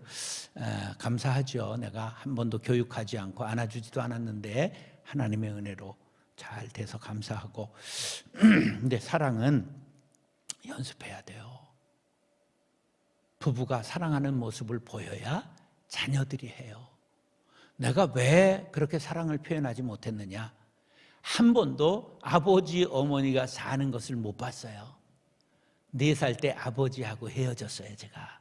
감사하죠. 내가 한 번도 교육하지 않고 안아주지도 않았는데 하나님의 은혜로 잘 돼서 감사하고. 근데 사랑은 연습해야 돼요. 부부가 사랑하는 모습을 보여야 자녀들이 해요. 내가 왜 그렇게 사랑을 표현하지 못했느냐? 한 번도 아버지 어머니가 사는 것을 못 봤어요. 4살 때 아버지하고 헤어졌어요. 제가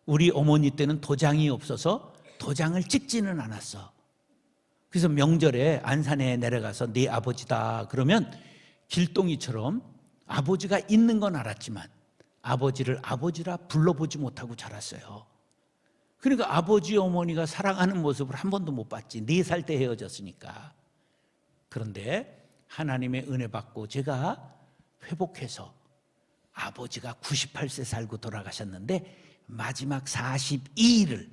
우리 어머니 때는 도장이 없어서 도장을 찍지는 않았어. 그래서 명절에 안산에 내려가서 네 아버지다 그러면 길동이처럼 아버지가 있는 건 알았지만 아버지를 아버지라 불러보지 못하고 자랐어요. 그러니까 아버지 어머니가 사랑하는 모습을 한 번도 못 봤지. 4살 때 헤어졌으니까. 그런데 하나님의 은혜 받고 제가 회복해서 아버지가 98세 살고 돌아가셨는데 마지막 42일을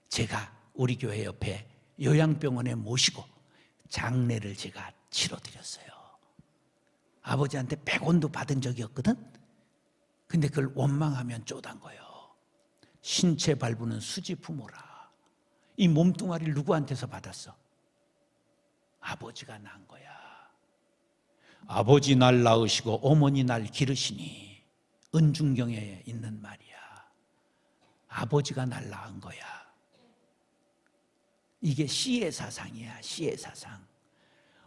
제가 우리 교회 옆에 요양병원에 모시고 장례를 제가 치러드렸어요. 아버지한테 100원도 받은 적이 없거든. 근데 그걸 원망하면 쪼단 거예요. 신체 발부는 수지 부모라. 이 몸뚱아리를 누구한테서 받았어? 아버지가 낳은 거야. 아버지 날 낳으시고 어머니 날 기르시니 은중경에 있는 말이야. 아버지가 날 낳은 거야. 이게 씨의 사상이야. 씨의 사상.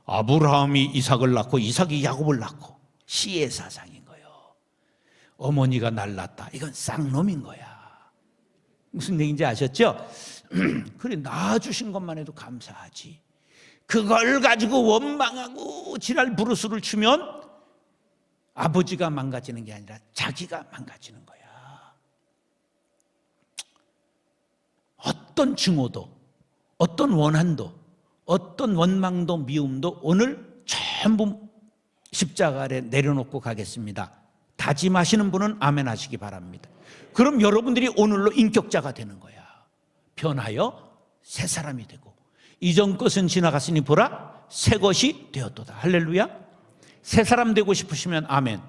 아브라함이 이삭을 낳고 이삭이 야곱을 낳고 씨의 사상인 거예요. 어머니가 날 낳았다. 이건 쌍놈인 거야. 무슨 얘기인지 아셨죠? 그래 낳아주신 것만 해도 감사하지. 그걸 가지고 원망하고 지랄 부르스를 추면 아버지가 망가지는 게 아니라 자기가 망가지는 거야. 어떤 증오도, 어떤 원한도, 어떤 원망도 미움도 오늘 전부 십자가 아래 내려놓고 가겠습니다. 다짐하시는 분은 아멘 하시기 바랍니다. 그럼 여러분들이 오늘로 인격자가 되는 거야. 변하여 새 사람이 되고 이전 것은 지나갔으니 보라 새 것이 되었도다. 할렐루야. 새 사람 되고 싶으시면 아멘.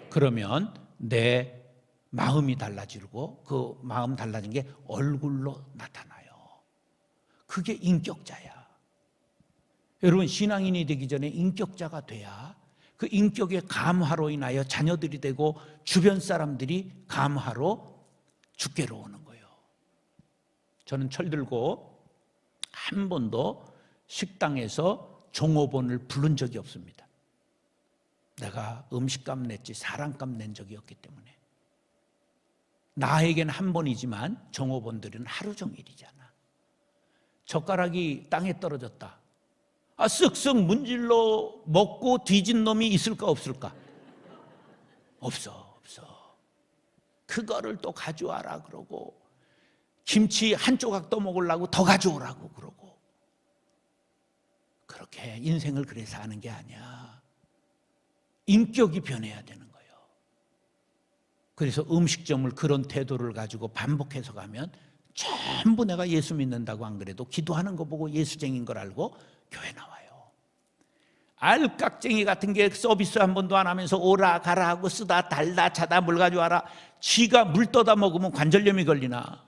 그러면 내 마음이 달라지고 그 마음 달라진 게 얼굴로 나타나요. 그게 인격자야. 여러분 신앙인이 되기 전에 인격자가 돼야 그 인격의 감화로 인하여 자녀들이 되고 주변 사람들이 감화로 주께로 오는 거예요. 저는 철들고 한 번도 식당에서 종업원을 부른 적이 없습니다. 내가 음식값 냈지 사람값 낸 적이 없기 때문에. 나에겐 한 번이지만 종업원들은 하루 종일이잖아. 젓가락이 땅에 떨어졌다. 쓱쓱 문질러 먹고 뒤진 놈이 있을까 없을까? 없어. 그거를 또 가져와라 그러고 김치 한 조각 떠먹으려고 더 가져오라고 그러고. 그렇게 인생을 그래서 하는 게 아니야. 인격이 변해야 되는 거예요. 그래서 음식점을 그런 태도를 가지고 반복해서 가면 전부 내가 예수 믿는다고 안 그래도 기도하는 거 보고 예수쟁인 걸 알고 교회 나와요. 알깍쟁이 같은 게 서비스 한 번도 안 하면서 오라 가라 하고 쓰다 달다 차다 물 가져와라. 쥐가 물 떠다 먹으면 관절염이 걸리나.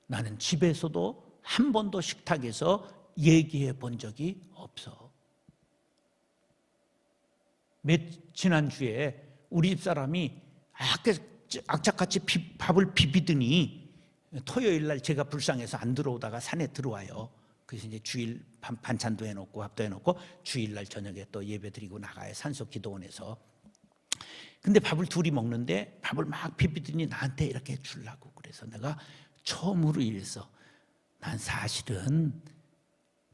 나는 집에서도 한 번도 식탁에서 얘기해 본 적이 없어. 지난주에 우리 집사람이 악착같이 밥을 비비더니 토요일 날 제가 불쌍해서 안 들어오다가 산에 들어와요. 그래서 이제 주일 반찬도 해놓고 밥도 해놓고 주일날 저녁에 또 예배 드리고 나가요. 산속 기도원에서. 근데 밥을 둘이 먹는데 밥을 막 비비더니 나한테 이렇게 주려고. 그래서 내가 처음으로 이랬어. 난 사실은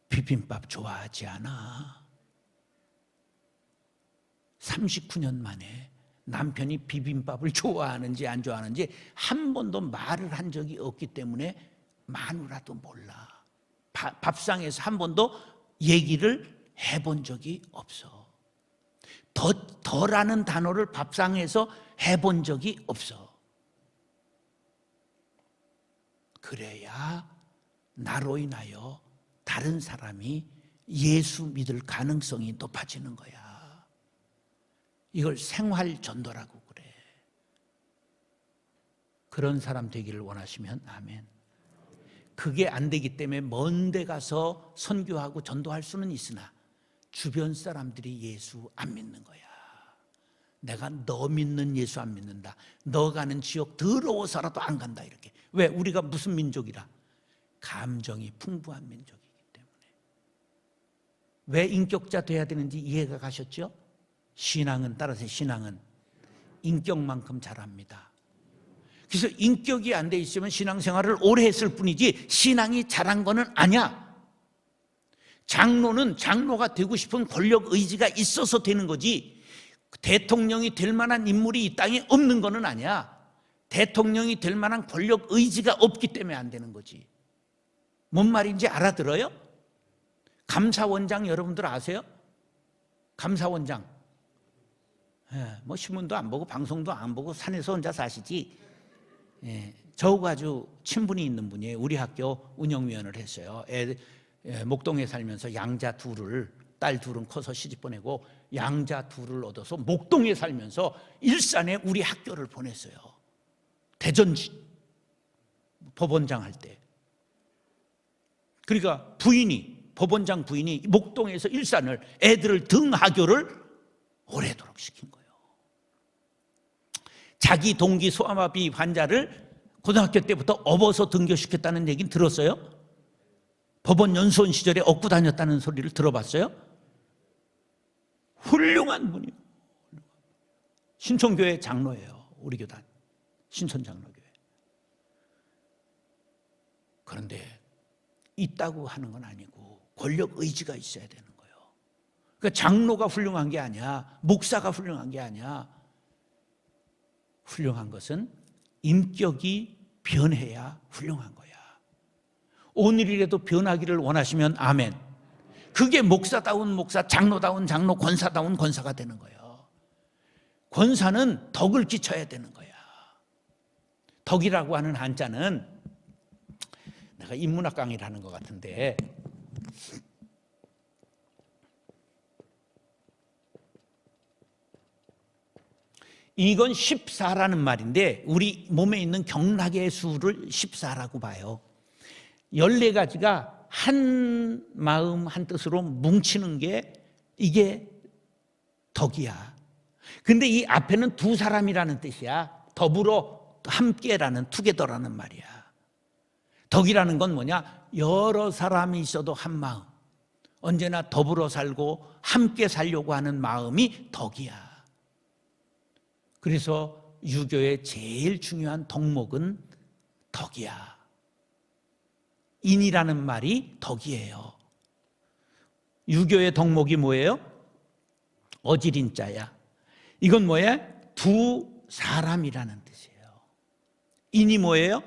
비빔밥 좋아하지 않아. 39년 만에 남편이 비빔밥을 좋아하는지 안 좋아하는지 한 번도 말을 한 적이 없기 때문에 마누라도 몰라. 밥상에서 한 번도 얘기를 해본 적이 없어. 더라는 단어를 밥상에서 해본 적이 없어. 그래야 나로 인하여 다른 사람이 예수 믿을 가능성이 높아지는 거야. 이걸 생활 전도라고 그래. 그런 사람 되기를 원하시면 아멘. 그게 안 되기 때문에 먼 데 가서 선교하고 전도할 수는 있으나 주변 사람들이 예수 안 믿는 거야. 내가 너 믿는 예수 안 믿는다. 너 가는 지역 더러워서라도 안 간다 이렇게. 왜? 우리가 무슨 민족이라? 감정이 풍부한 민족이기 때문에. 왜 인격자 돼야 되는지 이해가 가셨죠? 신앙은 따라서 신앙은 인격만큼 잘합니다. 그래서 인격이 안 돼 있으면 신앙생활을 오래 했을 뿐이지 신앙이 잘한 거는 아니야. 장로는 장로가 되고 싶은 권력 의지가 있어서 되는 거지 대통령이 될 만한 인물이 이 땅에 없는 거는 아니야. 대통령이 될 만한 권력 의지가 없기 때문에 안 되는 거지. 뭔 말인지 알아들어요? 감사원장 여러분들 아세요? 감사원장. 뭐 신문도 안 보고 방송도 안 보고 산에서 혼자 사시지. 저하고 아주 친분이 있는 분이에요. 우리 학교 운영위원을 했어요. 목동에 살면서 양자 둘을, 딸 둘은 커서 시집 보내고 양자 둘을 얻어서 목동에 살면서 일산에 우리 학교를 보냈어요. 대전 법원장 할 때. 그러니까 법원장 부인이 목동에서 일산을 애들을 등하교를 오래도록 시킨 거예요. 자기 동기 소아마비 환자를 고등학교 때부터 업어서 등교시켰다는 얘기는 들었어요? 법원 연수원 시절에 업고 다녔다는 소리를 들어봤어요? 훌륭한 분이에요. 신촌교회 장로예요. 우리 교단 신촌장로교회. 그런데 있다고 하는 건 아니고 권력 의지가 있어야 되는 거예요. 그러니까 장로가 훌륭한 게 아니야. 목사가 훌륭한 게 아니야. 훌륭한 것은 인격이 변해야 훌륭한 거야. 오늘이라도 변하기를 원하시면 아멘. 그게 목사다운 목사, 장로다운 장로, 권사다운 권사가 되는 거예요. 권사는 덕을 끼쳐야 되는 거야. 덕이라고 하는 한자는 내가 인문학 강의를 하는 것 같은데 이건 14라는 말인데 우리 몸에 있는 경락의 수를 14라고 봐요. 14가지가 한 마음 한 뜻으로 뭉치는 게 이게 덕이야. 근데 이 앞에는 두 사람이라는 뜻이야. 더불어 함께라는 투게더라는 말이야. 덕이라는 건 뭐냐? 여러 사람이 있어도 한 마음. 언제나 더불어 살고 함께 살려고 하는 마음이 덕이야. 그래서 유교의 제일 중요한 덕목은 덕이야. 인이라는 말이 덕이에요. 유교의 덕목이 뭐예요? 어지린자야. 이건 뭐예요? 두 사람이라는 뜻이에요. 인이 뭐예요?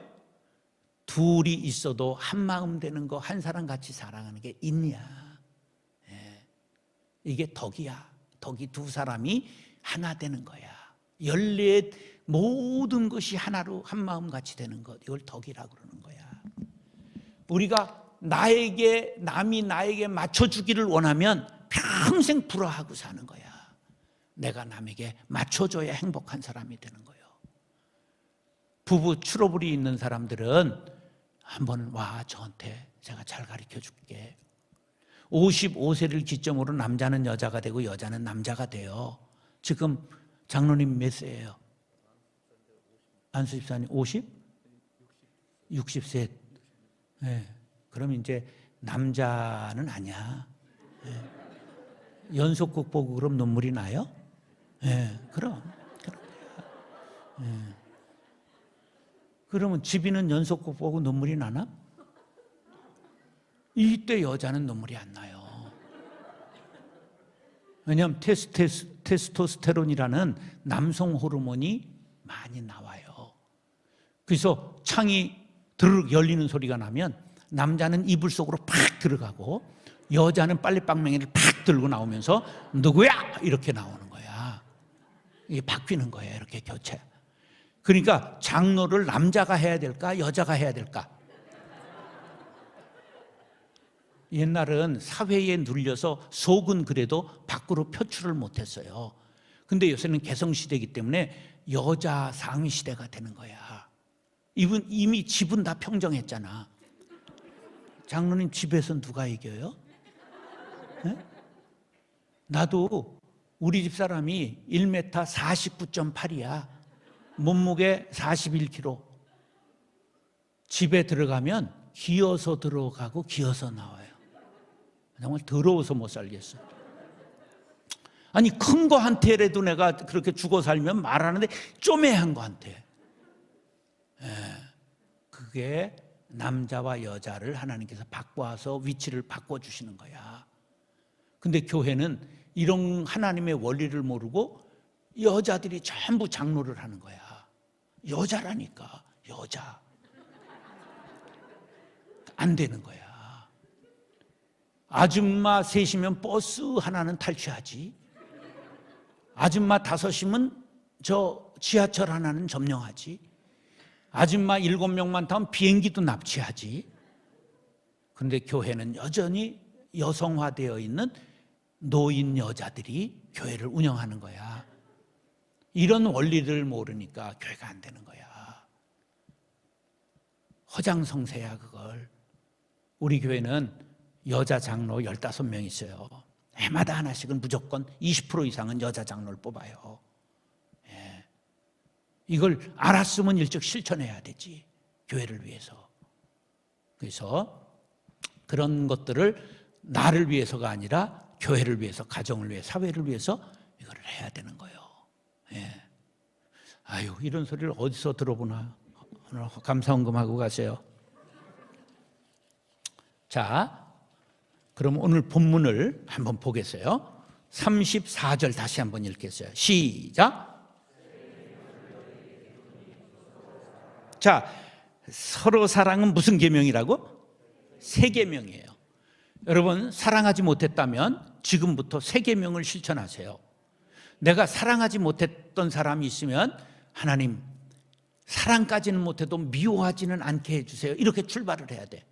둘이 있어도 한 마음 되는 거, 한 사람 같이 사랑하는 게 인이야. 이게 덕이야. 덕이 두 사람이 하나 되는 거야. 14 모든 것이 하나로 한 마음 같이 되는 것, 이걸 덕이라고 그러는 거야. 우리가 남이 나에게 맞춰주기를 원하면 평생 불화하고 사는 거야. 내가 남에게 맞춰줘야 행복한 사람이 되는 거예요. 부부 트러블이 있는 사람들은 한번 와, 저한테 제가 잘 가르쳐 줄게. 55세를 기점으로 남자는 여자가 되고 여자는 남자가 돼요. 지금 장로님 몇 세예요? 안수 집사님 50? 60세. 네. 그럼 이제 남자는 아니야. 네. 연속극 보고 그럼 눈물이 나요? 네. 그럼. 네. 그러면 집이는 연속극 보고 눈물이 나나? 이때 여자는 눈물이 안 나요. 왜냐하면 테스토스테론이라는 남성 호르몬이 많이 나와요. 그래서 창이 드르륵 열리는 소리가 나면 남자는 이불 속으로 팍 들어가고 여자는 빨래방망이를 팍 들고 나오면서 누구야? 이렇게 나오는 거야. 이게 바뀌는 거예요. 이렇게 교체. 그러니까 장로를 남자가 해야 될까? 여자가 해야 될까? 옛날은 사회에 눌려서 속은 그래도 밖으로 표출을 못했어요. 근데 요새는 개성시대이기 때문에 여자 상위시대가 되는 거야. 이미 집은 다 평정했잖아. 장로님 집에서 누가 이겨요? 네? 나도 우리 집 사람이 1m 49.8이야. 몸무게 41kg. 집에 들어가면 기어서 들어가고 기어서 나와요. 정말 더러워서 못 살겠어. 아니 큰 거한테라도 내가 그렇게 죽어 살면 말하는데 쪼매한 거한테. 그게 남자와 여자를 하나님께서 바꿔서 위치를 바꿔주시는 거야. 근데 교회는 이런 하나님의 원리를 모르고 여자들이 전부 장로를 하는 거야. 여자라니까, 여자. 안 되는 거야. 아줌마 셋이면 버스 하나는 탈취하지. 아줌마 5이면 저 지하철 하나는 점령하지. 아줌마 7명만 타면 비행기도 납치하지. 그런데 교회는 여전히 여성화되어 있는 노인 여자들이 교회를 운영하는 거야. 이런 원리를 모르니까 교회가 안 되는 거야. 허장성세야 그걸. 우리 교회는 여자 장로 15명 있어요. 해마다 하나씩은 무조건 20% 이상은 여자 장로를 뽑아요. 예. 이걸 알았으면 일찍 실천해야 되지. 교회를 위해서. 그래서 그런 것들을 나를 위해서가 아니라 교회를 위해서, 가정을 위해, 사회를 위해서 이걸 해야 되는 거예요. 예. 아유, 이런 소리를 어디서 들어보나. 오늘 감사헌금하고 가세요. 자, 그럼 오늘 본문을 한번 보겠어요. 34절 다시 한번 읽겠어요. 시작. 자, 서로 사랑은 무슨 계명이라고? 세 계명이에요. 여러분 사랑하지 못했다면 지금부터 세 계명을 실천하세요. 내가 사랑하지 못했던 사람이 있으면 하나님 사랑까지는 못해도 미워하지는 않게 해주세요. 이렇게 출발을 해야 돼.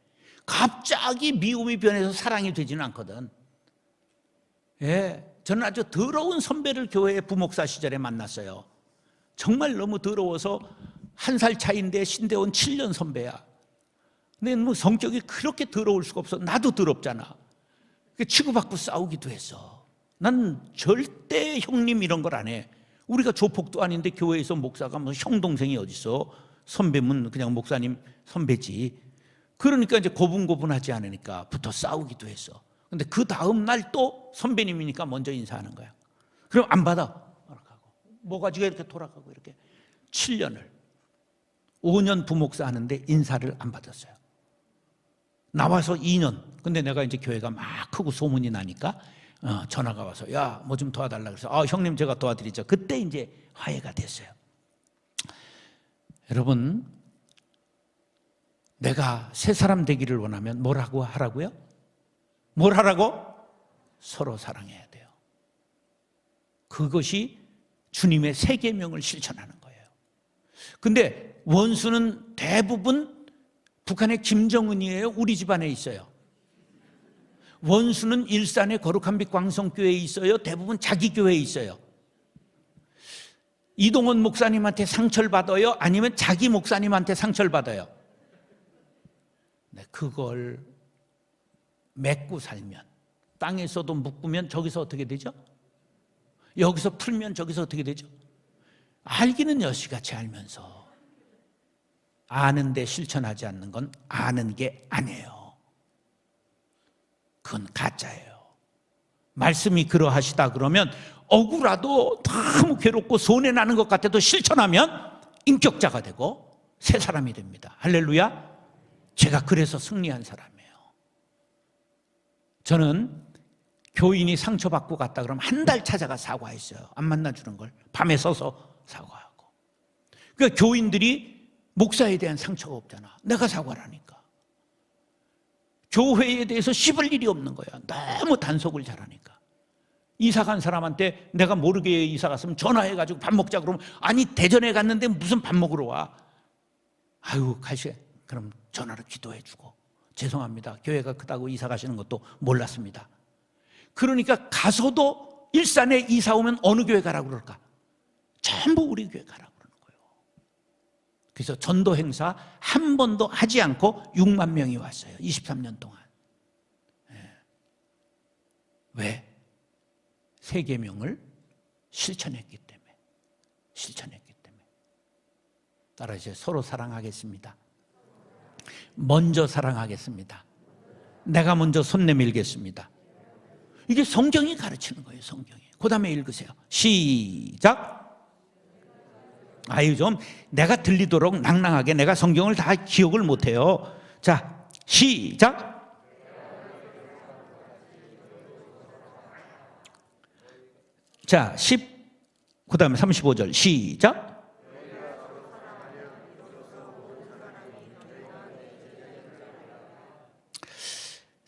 갑자기 미움이 변해서 사랑이 되지는 않거든. 예, 저는 아주 더러운 선배를 교회 부목사 시절에 만났어요. 정말 너무 더러워서 1살 차이인데 신대원 7년 선배야. 근데 뭐 성격이 그렇게 더러울 수가 없어. 나도 더럽잖아. 치고받고 싸우기도 했어. 난 절대 형님 이런 걸 안 해. 우리가 조폭도 아닌데 교회에서 목사가 뭐 형 동생이 어딨어. 선배면 그냥 목사님 선배지. 그러니까 이제 고분고분하지 않으니까 붙어 싸우기도 했어. 근데 그 다음 날 또 선배님이니까 먼저 인사하는 거야. 그럼 안 받아. 뭐가지가 이렇게 돌아가고 이렇게 7년을 5년 부목사 하는데 인사를 안 받았어요. 나와서 2년. 근데 내가 이제 교회가 막 크고 소문이 나니까 전화가 와서 야, 뭐 좀 도와달라 그래서 형님 제가 도와드리죠. 그때 이제 화해가 됐어요. 여러분, 내가 새 사람 되기를 원하면 뭐라고 하라고요? 뭘 하라고? 서로 사랑해야 돼요. 그것이 주님의 세 계명을 실천하는 거예요. 근데 원수는 대부분 북한의 김정은이에요? 우리 집안에 있어요? 원수는 일산의 거룩한 빛 광성교회에 있어요? 대부분 자기 교회에 있어요? 이동원 목사님한테 상처를 받아요? 아니면 자기 목사님한테 상처를 받아요? 네, 그걸 맺고 살면, 땅에서도 묶으면 저기서 어떻게 되죠? 여기서 풀면 저기서 어떻게 되죠? 알기는 여시같이 알면서 아는데 실천하지 않는 건 아는 게 아니에요. 그건 가짜예요. 말씀이 그러하시다 그러면 억울하도 너무 괴롭고 손해나는 것 같아도 실천하면 인격자가 되고 새 사람이 됩니다. 할렐루야. 제가 그래서 승리한 사람이에요. 저는 교인이 상처받고 갔다 그러면 한 달 찾아가 사과했어요. 안 만나주는 걸 밤에 서서 사과하고. 그러니까 교인들이 목사에 대한 상처가 없잖아. 내가 사과를 하니까. 교회에 대해서 씹을 일이 없는 거야. 너무 단속을 잘하니까. 이사 간 사람한테 내가 모르게 이사 갔으면 전화해가지고 밥 먹자 그러면 아니 대전에 갔는데 무슨 밥 먹으러 와. 아유 가시 그럼 전화로 기도해주고 죄송합니다. 교회가 크다고 이사 가시는 것도 몰랐습니다. 그러니까 가서도 일산에 이사 오면 어느 교회 가라고 그럴까? 전부 우리 교회 가라고 그러는 거예요. 그래서 전도 행사 한 번도 하지 않고 6만 명이 왔어요. 23년 동안. 왜? 세계명을 실천했기 때문에. 실천했기 때문에. 따라 이제 서로 사랑하겠습니다. 먼저 사랑하겠습니다. 내가 먼저 손 내밀겠습니다. 이게 성경이 가르치는 거예요. 성경이. 그 다음에 읽으세요. 시작. 아유 좀 내가 들리도록 낭낭하게 내가 성경을 다 기억을 못해요. 자 시작. 자 10 그 다음에 35절 시작.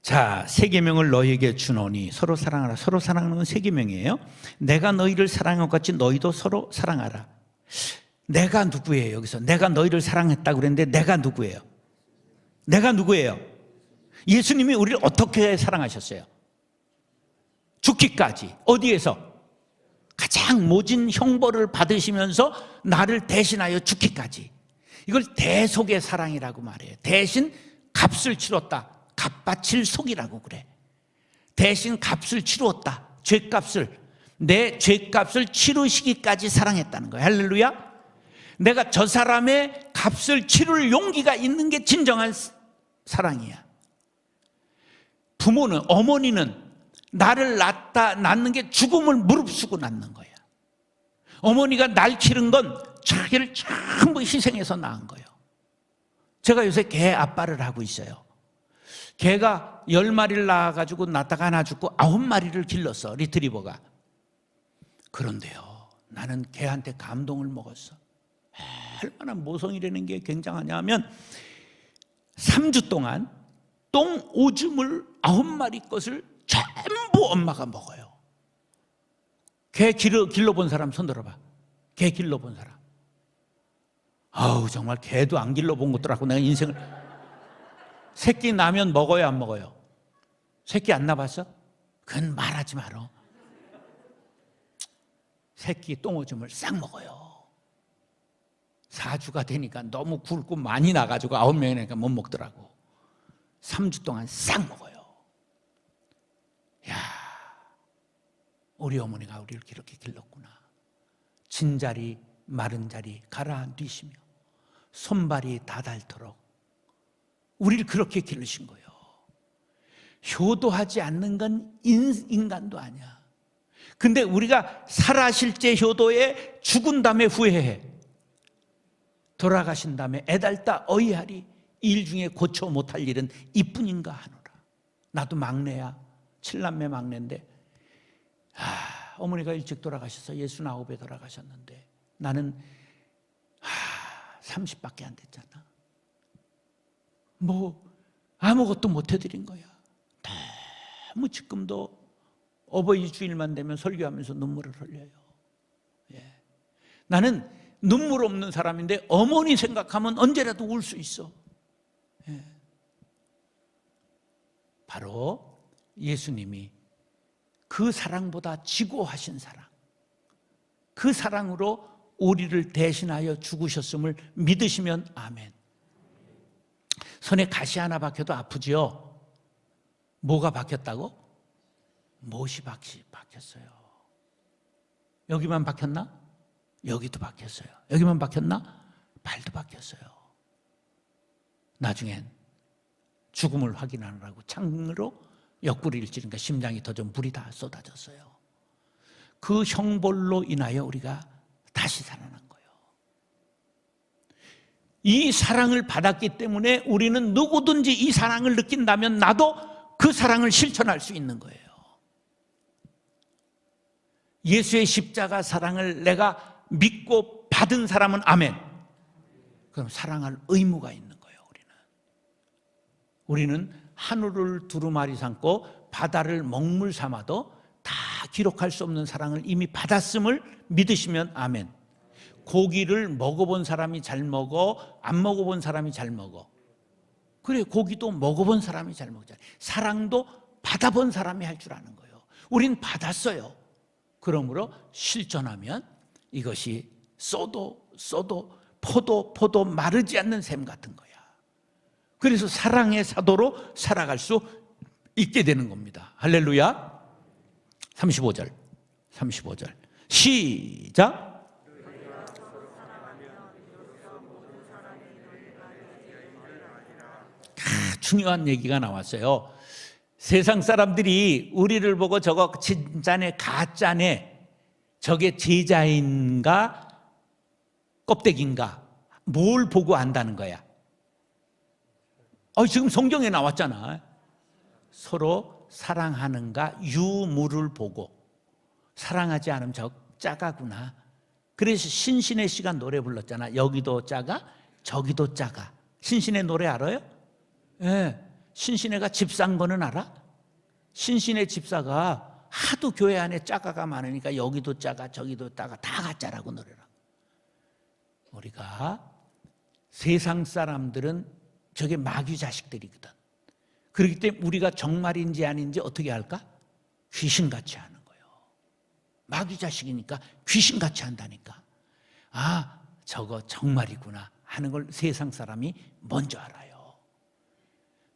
자, 세 계명을 너희에게 주노니 서로 사랑하라. 서로 사랑하는 건 세 계명이에요. 내가 너희를 사랑한 것 같이 너희도 서로 사랑하라. 내가 누구예요? 여기서 내가 너희를 사랑했다고 그랬는데 내가 누구예요? 내가 누구예요? 예수님이 우리를 어떻게 사랑하셨어요? 죽기까지. 어디에서? 가장 모진 형벌을 받으시면서 나를 대신하여 죽기까지. 이걸 대속의 사랑이라고 말해요. 대신 값을 치렀다. 값바칠 속이라고 그래. 대신 값을 치루었다. 죄값을. 내 죄값을 치르시기까지 사랑했다는 거야. 할렐루야. 내가 저 사람의 값을 치를 용기가 있는 게 진정한 사랑이야. 부모는, 어머니는 나를 낳는 게 죽음을 무릅쓰고 낳는 거야. 어머니가 날 키운 건 자기를 전부 희생해서 낳은 거예요. 제가 요새 개 아빠를 하고 있어요. 개가 10마리를 낳아가지고 낳다가 하나 죽고 9마리를 길렀어. 리트리버가. 그런데요, 나는 개한테 감동을 먹었어. 얼마나 모성이라는 게 굉장하냐 하면 3주 동안 똥 오줌을 9마리 것을 전부 엄마가 먹어요. 개 길러본 사람 손 들어봐. 개 길러본 사람. 아우 정말 개도 안 길러본 것들하고 내가 인생을. 새끼 나면 먹어요 안 먹어요? 새끼 안 나봤어? 그건 말하지 마라. 새끼 똥오줌을 싹 먹어요. 4주가 되니까 너무 굵고 많이 나가지고 9명이니까 못 먹더라고. 3주 동안 싹 먹어요. 야, 우리 어머니가 우리를 이렇게 길렀구나. 진자리 마른 자리 가라앉히시며 손발이 다 닳도록 우리를 그렇게 기르신 거예요. 효도하지 않는 건 인간도 아니야. 근데 우리가 살아실제 효도에 죽은 다음에 후회해. 돌아가신 다음에 애달다 어이하리. 일 중에 고쳐 못할 일은 이뿐인가 하노라. 나도 막내야. 7남매 막내인데 어머니가 일찍 돌아가셔서 69에 돌아가셨는데 나는 30밖에 안 됐잖아. 뭐 아무것도 못 해드린 거야. 너무 지금도 어버이 주일만 되면 설교하면서 눈물을 흘려요. 예. 나는 눈물 없는 사람인데 어머니 생각하면 언제라도 울 수 있어. 예. 바로 예수님이 그 사랑보다 지고하신 사랑, 그 사랑으로 우리를 대신하여 죽으셨음을 믿으시면 아멘. 손에 가시 하나 박혀도 아프지요? 뭐가 박혔다고? 못이 박혔어요. 여기만 박혔나? 여기도 박혔어요. 여기만 박혔나? 발도 박혔어요. 나중엔 죽음을 확인하느라고 창으로 옆구리를 찌르니까 심장이 터져 물이 다 쏟아졌어요. 그 형벌로 인하여 우리가 다시 살아난 거예요. 이 사랑을 받았기 때문에 우리는 누구든지 이 사랑을 느낀다면 나도 그 사랑을 실천할 수 있는 거예요. 예수의 십자가 사랑을 내가 믿고 받은 사람은 아멘. 그럼 사랑할 의무가 있는 거예요. 우리는 하늘을 두루마리 삼고 바다를 먹물 삼아도 다 기록할 수 없는 사랑을 이미 받았음을 믿으시면 아멘. 고기를 먹어본 사람이 잘 먹어, 안 먹어본 사람이 잘 먹어. 그래, 고기도 먹어본 사람이 잘 먹잖아요. 사랑도 받아본 사람이 할 줄 아는 거예요. 우린 받았어요. 그러므로 실천하면 이것이 쏘도 포도 마르지 않는 샘 같은 거야. 그래서 사랑의 사도로 살아갈 수 있게 되는 겁니다. 할렐루야. 35절 시작. 중요한 얘기가 나왔어요. 세상 사람들이 우리를 보고 저거 진짜네 가짜네, 저게 제자인가 껍데기인가 뭘 보고 안다는 거야. 지금 성경에 나왔잖아. 서로 사랑하는가 유무를 보고, 사랑하지 않으면 저 짜가구나. 그래서 신신의 씨가 노래 불렀잖아. 여기도 짜가 저기도 짜가. 신신의 노래 알아요? 예. 신신애가 집 산 거는 알아? 신신의 집사가 하도 교회 안에 짜가가 많으니까 여기도 짜가 저기도 짜가 다 가짜라고 노래라. 우리가 세상 사람들은 저게 마귀 자식들이거든. 그렇기 때문에 우리가 정말인지 아닌지 어떻게 할까? 귀신같이 하는 거예요. 마귀 자식이니까 귀신같이 한다니까. 저거 정말이구나 하는 걸 세상 사람이 먼저 알아요.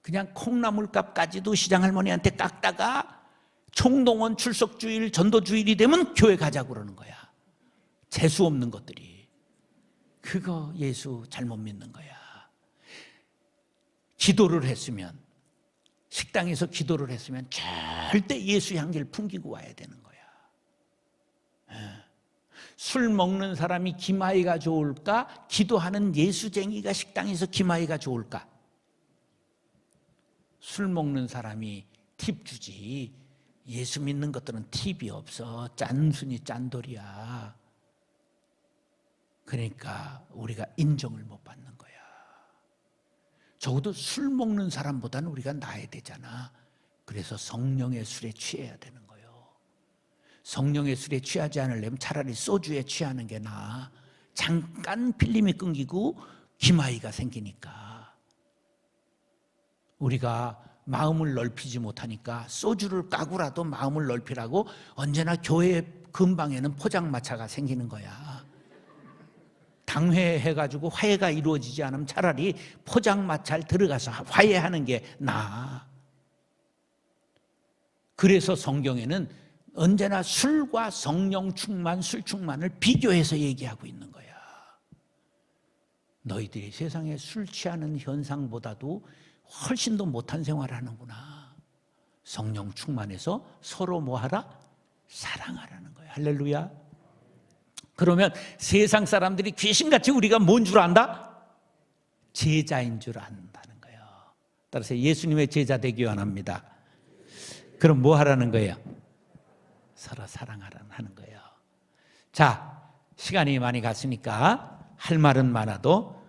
그냥 콩나물값까지도 시장할머니한테 깎다가 총동원 출석주일 전도주일이 되면 교회 가자고 그러는 거야. 재수 없는 것들이. 그거 예수 잘못 믿는 거야. 기도를 했으면, 식당에서 기도를 했으면 절대 예수 향기를 풍기고 와야 되는 거야. 술 먹는 사람이 기마이가 좋을까? 기도하는 예수쟁이가 식당에서 기마이가 좋을까? 술 먹는 사람이 팁 주지. 예수 믿는 것들은 팁이 없어. 짠순이 짠돌이야. 그러니까 우리가 인정을 못 받는 거야. 적어도 술 먹는 사람보다는 우리가 나아야 되잖아. 그래서 성령의 술에 취해야 되는 거예요. 성령의 술에 취하지 않으려면 차라리 소주에 취하는 게 나아. 잠깐 필름이 끊기고 기마이가 생기니까. 우리가 마음을 넓히지 못하니까 소주를 까고라도 마음을 넓히라고 언제나 교회 근방에는 포장마차가 생기는 거야. 당회 해가지고 화해가 이루어지지 않으면 차라리 포장마차를 들어가서 화해하는 게 나아. 그래서 성경에는 언제나 술과 성령 충만, 술 충만을 비교해서 얘기하고 있는 거야. 너희들이 세상에 술 취하는 현상보다도 훨씬 더 못한 생활을 하는구나. 성령 충만해서 서로 뭐하라? 사랑하라는 거예요. 할렐루야. 그러면 세상 사람들이 귀신같이 우리가 뭔 줄 안다? 제자인 줄 안다는 거예요. 따라서 예수님의 제자 되기 원합니다. 그럼 뭐 하라는 거예요? 서로 사랑하라는 하는 거예요. 자, 시간이 많이 갔으니까 할 말은 많아도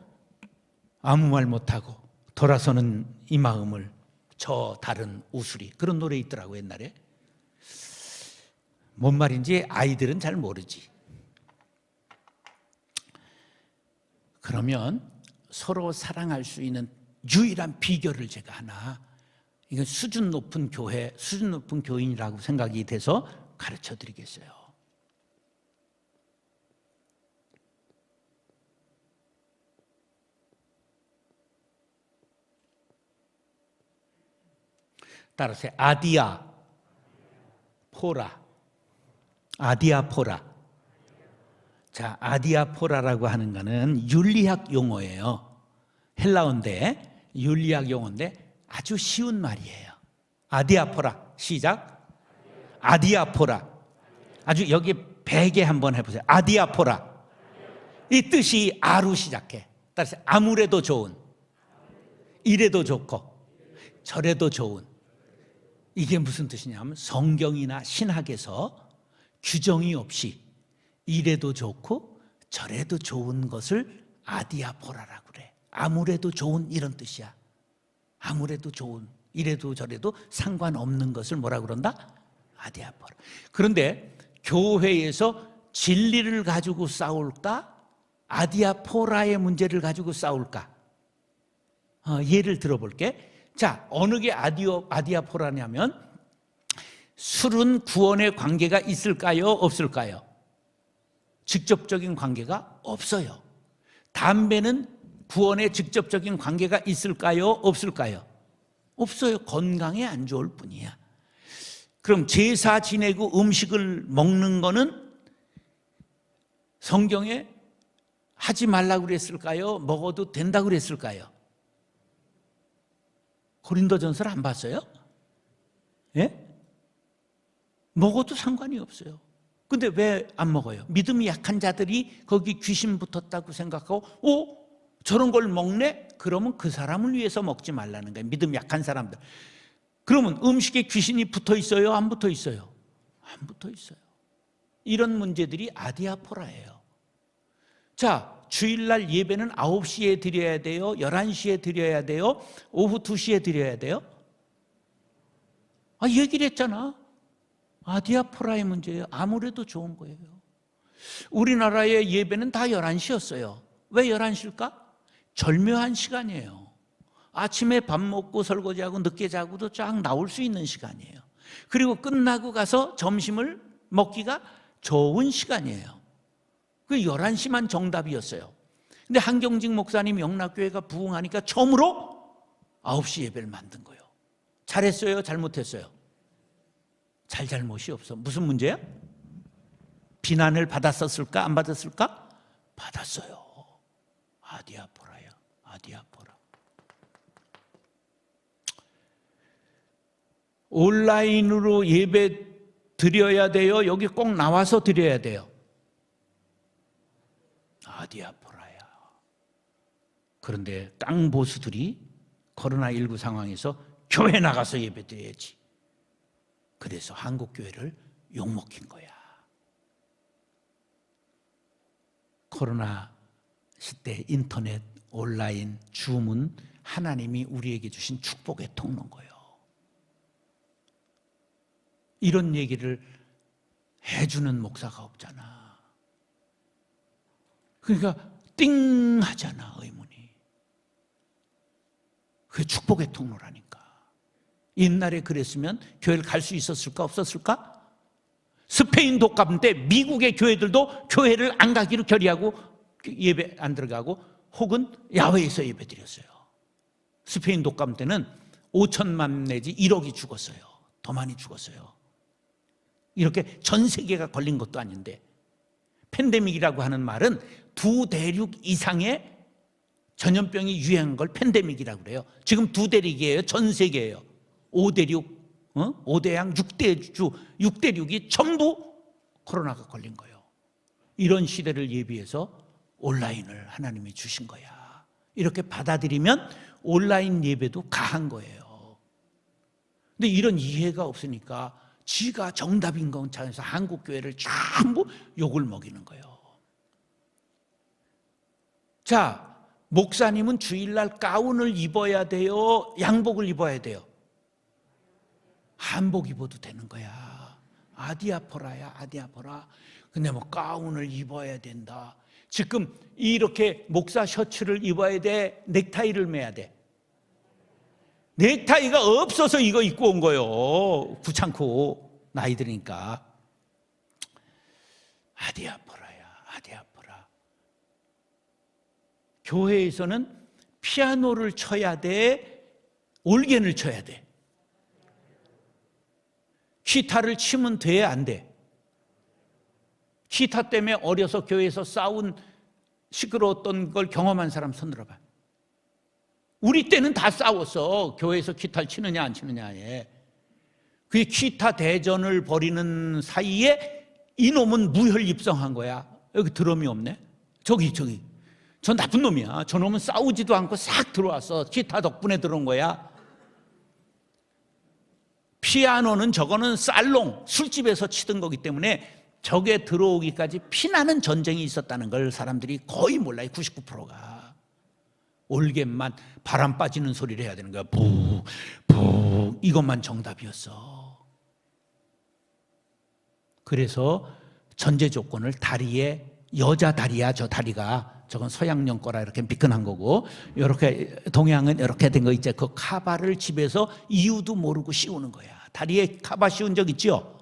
아무 말 못하고 돌아서는 이 마음을 저 다른 우수리, 그런 노래 있더라고 옛날에. 뭔 말인지 아이들은 잘 모르지. 그러면 서로 사랑할 수 있는 유일한 비결을 제가 하나, 이건 수준 높은 교회, 수준 높은 교인이라고 생각이 돼서 가르쳐 드리겠어요. 따라서 아디아포라. 자, 아디아포라라고 하는 거는 윤리학 용어예요. 헬라어인데, 윤리학 용어인데 아주 쉬운 말이에요. 아디아포라. 시작. 아디아포라. 아주 여기 베개 한번 해보세요. 아디아포라. 이 뜻이 아로 시작해. 따라서 아무래도 좋은, 이래도 좋고 저래도 좋은. 이게 무슨 뜻이냐면 성경이나 신학에서 규정이 없이 이래도 좋고 저래도 좋은 것을 아디아포라라고 그래. 아무래도 좋은, 이런 뜻이야. 아무래도 좋은, 이래도 저래도 상관없는 것을 뭐라 그런다? 아디아포라. 그런데 교회에서 진리를 가지고 싸울까? 아디아포라의 문제를 가지고 싸울까? 예를 들어볼게. 자, 어느 게 아디아포라냐면, 술은 구원의 관계가 있을까요? 없을까요? 직접적인 관계가 없어요. 담배는 구원에 직접적인 관계가 있을까요? 없을까요? 없어요. 건강에 안 좋을 뿐이야. 그럼 제사 지내고 음식을 먹는 거는 성경에 하지 말라고 그랬을까요? 먹어도 된다고 그랬을까요? 고린도전서를 안 봤어요? 예? 먹어도 상관이 없어요. 근데 왜 안 먹어요? 믿음이 약한 자들이 거기 귀신 붙었다고 생각하고 저런 걸 먹네? 그러면 그 사람을 위해서 먹지 말라는 거예요. 믿음 약한 사람들. 그러면 음식에 귀신이 붙어 있어요? 안 붙어 있어요? 안 붙어 있어요. 이런 문제들이 아디아포라예요. 자, 주일날 예배는 9시에 드려야 돼요? 11시에 드려야 돼요? 오후 2시에 드려야 돼요? 얘기를 했잖아. 아디아포라의 문제예요. 아무래도 좋은 거예요. 우리나라의 예배는 다 11시였어요. 왜 11시일까? 절묘한 시간이에요. 아침에 밥 먹고 설거지하고 늦게 자고도 쫙 나올 수 있는 시간이에요. 그리고 끝나고 가서 점심을 먹기가 좋은 시간이에요. 그 11시만 정답이었어요. 근데 한경직 목사님 영락교회가 부흥하니까 처음으로 9시 예배를 만든 거예요. 잘했어요? 잘못했어요? 잘못이 없어. 무슨 문제야? 비난을 받았었을까? 안 받았을까? 받았어요. 아디아포라야. 아디아포라. 온라인으로 예배 드려야 돼요? 여기 꼭 나와서 드려야 돼요? 아디아포라야. 그런데 깡보수들이 코로나19 상황에서 교회 나가서 예배 드려야지. 그래서 한국교회를 욕먹힌 거야. 코로나 시대 인터넷, 온라인, 줌은 하나님이 우리에게 주신 축복의 통로인 거예요. 이런 얘기를 해주는 목사가 없잖아. 그러니까 띵 하잖아, 의문이. 그게 축복의 통로라니까. 옛날에 그랬으면 교회를 갈 수 있었을까 없었을까? 스페인 독감 때 미국의 교회들도 교회를 안 가기로 결의하고 예배 안 들어가고 혹은 야외에서 예배 드렸어요. 스페인 독감 때는 5천만 내지 1억이 죽었어요. 더 많이 죽었어요. 이렇게 전 세계가 걸린 것도 아닌데, 팬데믹이라고 하는 말은 2대륙 이상의 전염병이 유행한 걸 팬데믹이라고 그래요. 지금 2대륙이에요. 전 세계예요. 5대륙, 5대양 6대륙이 전부 코로나가 걸린 거예요. 이런 시대를 예비해서 온라인을 하나님이 주신 거야. 이렇게 받아들이면 온라인 예배도 가한 거예요. 근데 이런 이해가 없으니까 지가 정답인 건 찾아서 한국교회를 전부 욕을 먹이는 거예요. 자, 목사님은 주일날 가운을 입어야 돼요? 양복을 입어야 돼요? 한복 입어도 되는 거야. 아디아포라야, 아디아포라. 근데 뭐 가운을 입어야 된다. 지금 이렇게 목사 셔츠를 입어야 돼? 넥타이를 매야 돼? 넥타이가 없어서 이거 입고 온 거요. 귀찮고 나이 드니까. 아디아포라야, 아디아포라. 교회에서는 피아노를 쳐야 돼? 올겐을 쳐야 돼? 기타를 치면 돼? 안 돼? 기타 때문에 어려서 교회에서 싸운 시끄러웠던 걸 경험한 사람 손 들어봐. 우리 때는 다 싸웠어. 교회에서 기타를 치느냐 안 치느냐에. 그 기타 대전을 벌이는 사이에 이놈은 무혈 입성한 거야. 여기 드럼이 없네. 저기 저 나쁜 놈이야. 저 놈은 싸우지도 않고 싹 들어왔어. 기타 덕분에 들어온 거야. 피아노는 저거는 살롱, 술집에서 치던 거기 때문에 저게 들어오기까지 피나는 전쟁이 있었다는 걸 사람들이 거의 몰라요. 99%가. 올겐만 바람 빠지는 소리를 해야 되는 거야. 부, 부. 이것만 정답이었어. 그래서 전제 조건을 다리에, 여자 다리야, 저 다리가. 저건 서양령 거라 이렇게 미끈한 거고, 이렇게 동양은 이렇게 된 거 있죠. 그 카바를 집에서 이유도 모르고 씌우는 거야. 다리에 카바 씌운 적 있죠?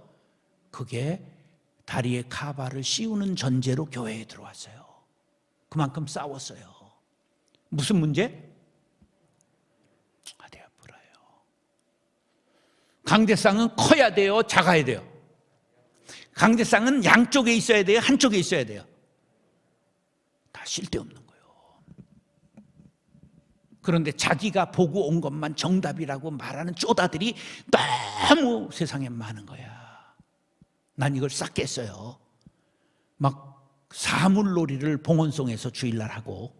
그게 다리에 카바를 씌우는 전제로 교회에 들어왔어요. 그만큼 싸웠어요. 무슨 문제? 아디아프라요. 강대상은 커야 돼요? 작아야 돼요? 강대상은 양쪽에 있어야 돼요? 한쪽에 있어야 돼요? 다 쓸데없는 거예요. 그런데 자기가 보고 온 것만 정답이라고 말하는 쪼다들이 너무 세상에 많은 거야. 난 이걸 싹 깼어요. 막 사물놀이를 봉헌송에서 주일날 하고,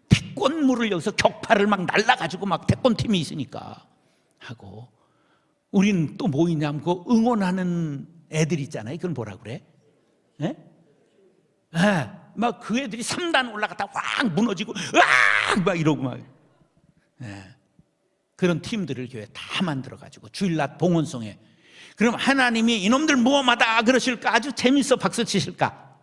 태권무를 여기서 격파를 막 날라가지고 막 태권팀이 있으니까 하고, 우리는 또 뭐 있냐면 그 응원하는 애들 있잖아요. 그건 뭐라 그래? 예? 막 그 애들이 3단 올라갔다 확 무너지고 으악 막 이러고 막. 그런 팀들을 교회에 다 만들어가지고 주일날 봉헌송에. 그럼 하나님이 이놈들 모험하다 그러실까? 아주 재밌어 박수 치실까?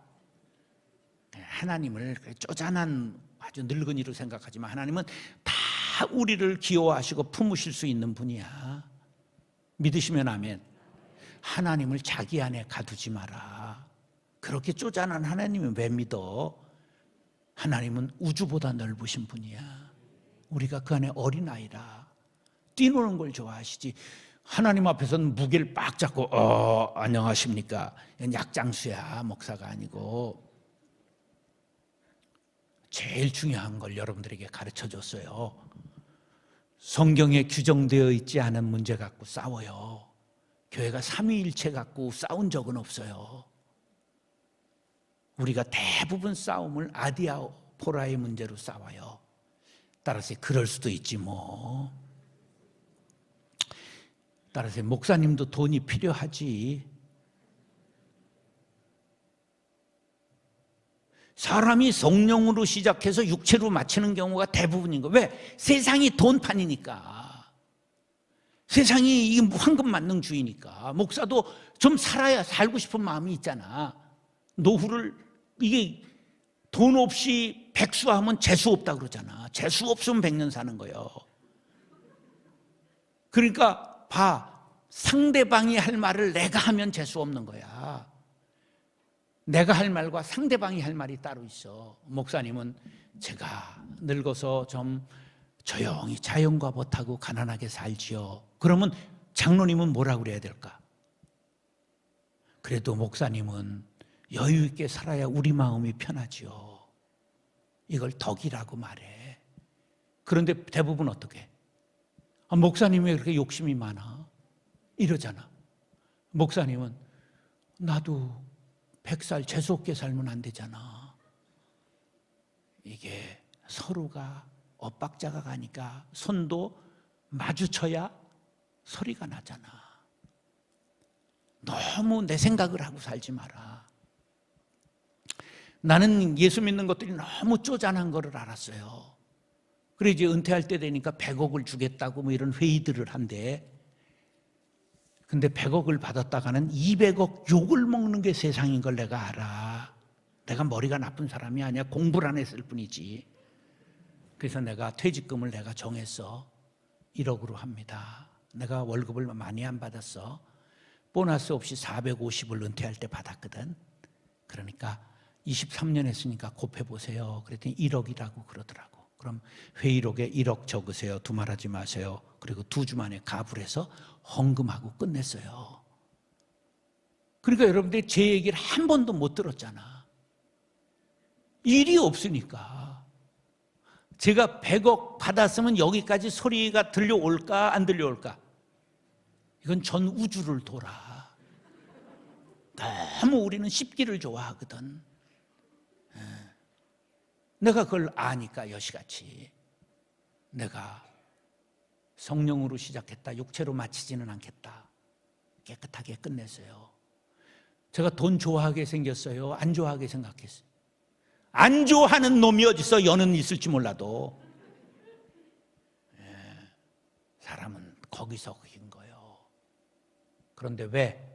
하나님을 쪼잔한 아주 늙은이로 생각하지만 하나님은 다 우리를 귀여워하시고 품으실 수 있는 분이야. 믿으시면 아멘. 하나님을 자기 안에 가두지 마라. 그렇게 쪼잔한 하나님은 왜 믿어? 하나님은 우주보다 넓으신 분이야. 우리가 그 안에 어린아이라. 뛰노는 걸 좋아하시지. 하나님 앞에서는 무게를 빡 잡고 안녕하십니까? 약장수야. 목사가 아니고. 제일 중요한 걸 여러분들에게 가르쳐 줬어요. 성경에 규정되어 있지 않은 문제 갖고 싸워요. 교회가 삼위일체 갖고 싸운 적은 없어요. 우리가 대부분 싸움을 아디아포라의 문제로 싸워요. 따라서 그럴 수도 있지 뭐. 따라서 목사님도 돈이 필요하지. 사람이 성령으로 시작해서 육체로 마치는 경우가 대부분인 거. 왜? 세상이 돈판이니까. 세상이 이 황금 만능주의니까. 목사도 좀 살아야 살고 싶은 마음이 있잖아. 노후를 이게 돈 없이 백수하면 재수 없다 그러잖아. 재수 없으면 100년 사는 거예요. 그러니까 봐. 상대방이 할 말을 내가 하면 재수 없는 거야. 내가 할 말과 상대방이 할 말이 따로 있어. 목사님은 제가 늙어서 좀 조용히 자연과 벗하고 가난하게 살지요. 그러면 장로님은 뭐라고 그래야 될까? 그래도 목사님은 여유 있게 살아야 우리 마음이 편하지요. 이걸 덕이라고 말해. 그런데 대부분 어떻게 해? 목사님이 왜 그렇게 욕심이 많아? 이러잖아. 목사님은 나도 100살 재수없게 살면 안 되잖아. 이게 서로가 엇박자가 가니까 손도 마주쳐야 소리가 나잖아. 너무 내 생각을 하고 살지 마라. 나는 예수 믿는 것들이 너무 쪼잔한 거를 알았어요. 그래 이제 은퇴할 때 되니까 100억을 주겠다고 뭐 이런 회의들을 한대. 근데 100억을 받았다가는 200억 욕을 먹는 게 세상인 걸 내가 알아. 내가 머리가 나쁜 사람이 아니야. 공부를 안 했을 뿐이지. 그래서 내가 퇴직금을 내가 정했어. 1억으로 합니다. 내가 월급을 많이 안 받았어. 보너스 없이 450을 은퇴할 때 받았거든. 그러니까 23년 했으니까 곱해보세요. 그랬더니 1억이라고 그러더라고. 그럼 회의록에 1억 적으세요. 두말하지 마세요. 그리고 2주 만에 가불해서 헌금하고 끝냈어요. 그러니까 여러분들이 제 얘기를 한 번도 못 들었잖아. 일이 없으니까. 제가 100억 받았으면 여기까지 소리가 들려올까 안 들려올까? 이건 전 우주를 돌아. 너무 우리는 씹기를 좋아하거든. 내가 그걸 아니까 여시같이 내가 성령으로 시작했다. 육체로 마치지는 않겠다. 깨끗하게 끝냈어요. 제가 돈 좋아하게 생겼어요? 안 좋아하게 생각했어요? 안 좋아하는 놈이 어디서 여는 있을지 몰라도 사람은 거기서 그인 거예요. 그런데 왜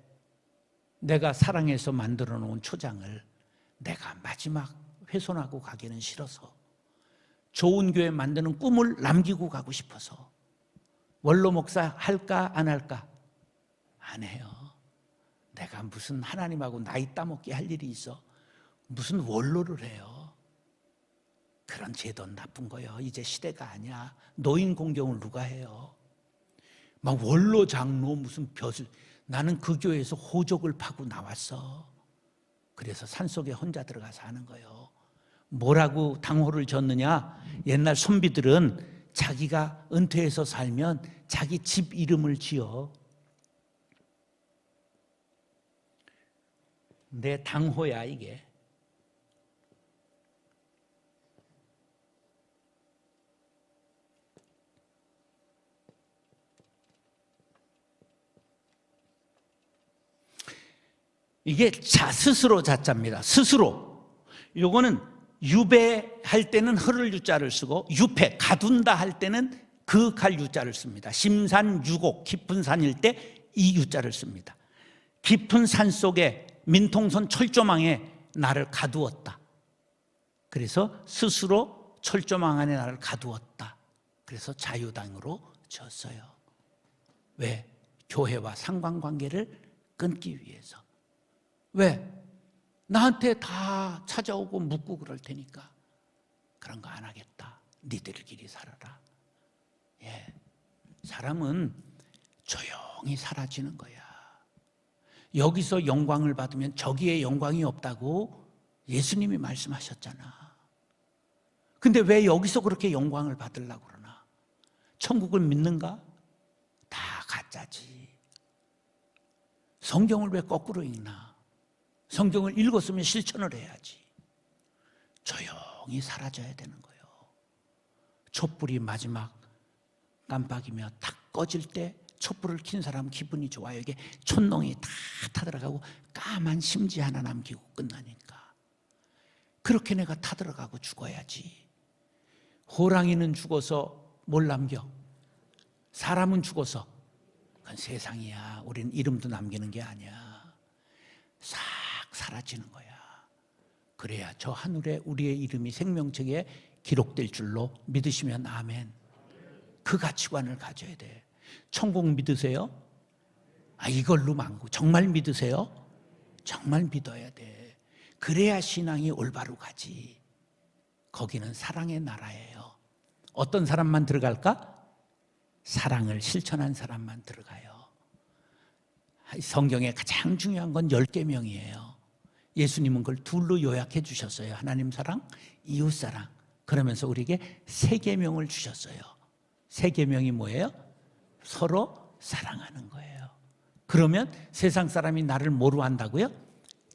내가 사랑해서 만들어 놓은 초장을 내가 마지막 훼손하고 가기는 싫어서 좋은 교회 만드는 꿈을 남기고 가고 싶어서 원로 목사 할까 안 할까? 안 해요. 내가 무슨 하나님하고 나이 따먹게 할 일이 있어? 무슨 원로를 해요? 그런 제도는 나쁜 거예요. 이제 시대가 아니야. 노인 공경을 누가 해요? 막 원로 장로 무슨 벼슬. 나는 그 교회에서 호적을 파고 나왔어. 그래서 산속에 혼자 들어가서 하는 거예요. 뭐라고 당호를 졌느냐? 옛날 선비들은 자기가 은퇴해서 살면 자기 집 이름을 지어. 내 당호야 이게. 이게 스스로 자자입니다. 스스로. 요거는 유배할 때는 흐를 유자를 쓰고 유패, 가둔다 할 때는 그갈 유자를 씁니다. 심산, 유곡, 깊은 산일 때 이 유자를 씁니다. 깊은 산 속에 민통선 철조망에 나를 가두었다. 그래서 스스로 철조망 안에 나를 가두었다. 그래서 자유당으로 졌어요. 왜? 교회와 상관관계를 끊기 위해서. 왜? 나한테 다 찾아오고 묻고 그럴 테니까 그런 거 안 하겠다. 니들끼리 살아라. 예, 사람은 조용히 사라지는 거야. 여기서 영광을 받으면 저기에 영광이 없다고 예수님이 말씀하셨잖아. 근데 왜 여기서 그렇게 영광을 받으려고 그러나? 천국을 믿는가? 다 가짜지. 성경을 왜 거꾸로 읽나? 성경을 읽었으면 실천을 해야지. 조용히 사라져야 되는 거예요. 촛불이 마지막 깜빡이며 탁 꺼질 때 촛불을 킨 사람 기분이 좋아요. 이게 촛농이 다 타들어가고 까만 심지 하나 남기고 끝나니까. 그렇게 내가 타들어가고 죽어야지. 호랑이는 죽어서 뭘 남겨? 사람은 죽어서. 그건 세상이야. 우린 이름도 남기는 게 아니야. 싹 사라지는 거야. 그래야 저 하늘에 우리의 이름이 생명책에 기록될 줄로 믿으시면 아멘. 그 가치관을 가져야 돼. 천국 믿으세요? 이걸로 망고. 정말 믿으세요? 정말 믿어야 돼. 그래야 신앙이 올바로 가지. 거기는 사랑의 나라예요. 어떤 사람만 들어갈까? 사랑을 실천한 사람만 들어가요. 성경에 가장 중요한 건 10계명이에요. 예수님은 그걸 둘로 요약해 주셨어요. 하나님 사랑, 이웃 사랑. 그러면서 우리에게 3계명을 주셨어요. 3계명이 뭐예요? 서로 사랑하는 거예요. 그러면 세상 사람이 나를 뭐로 안다고요?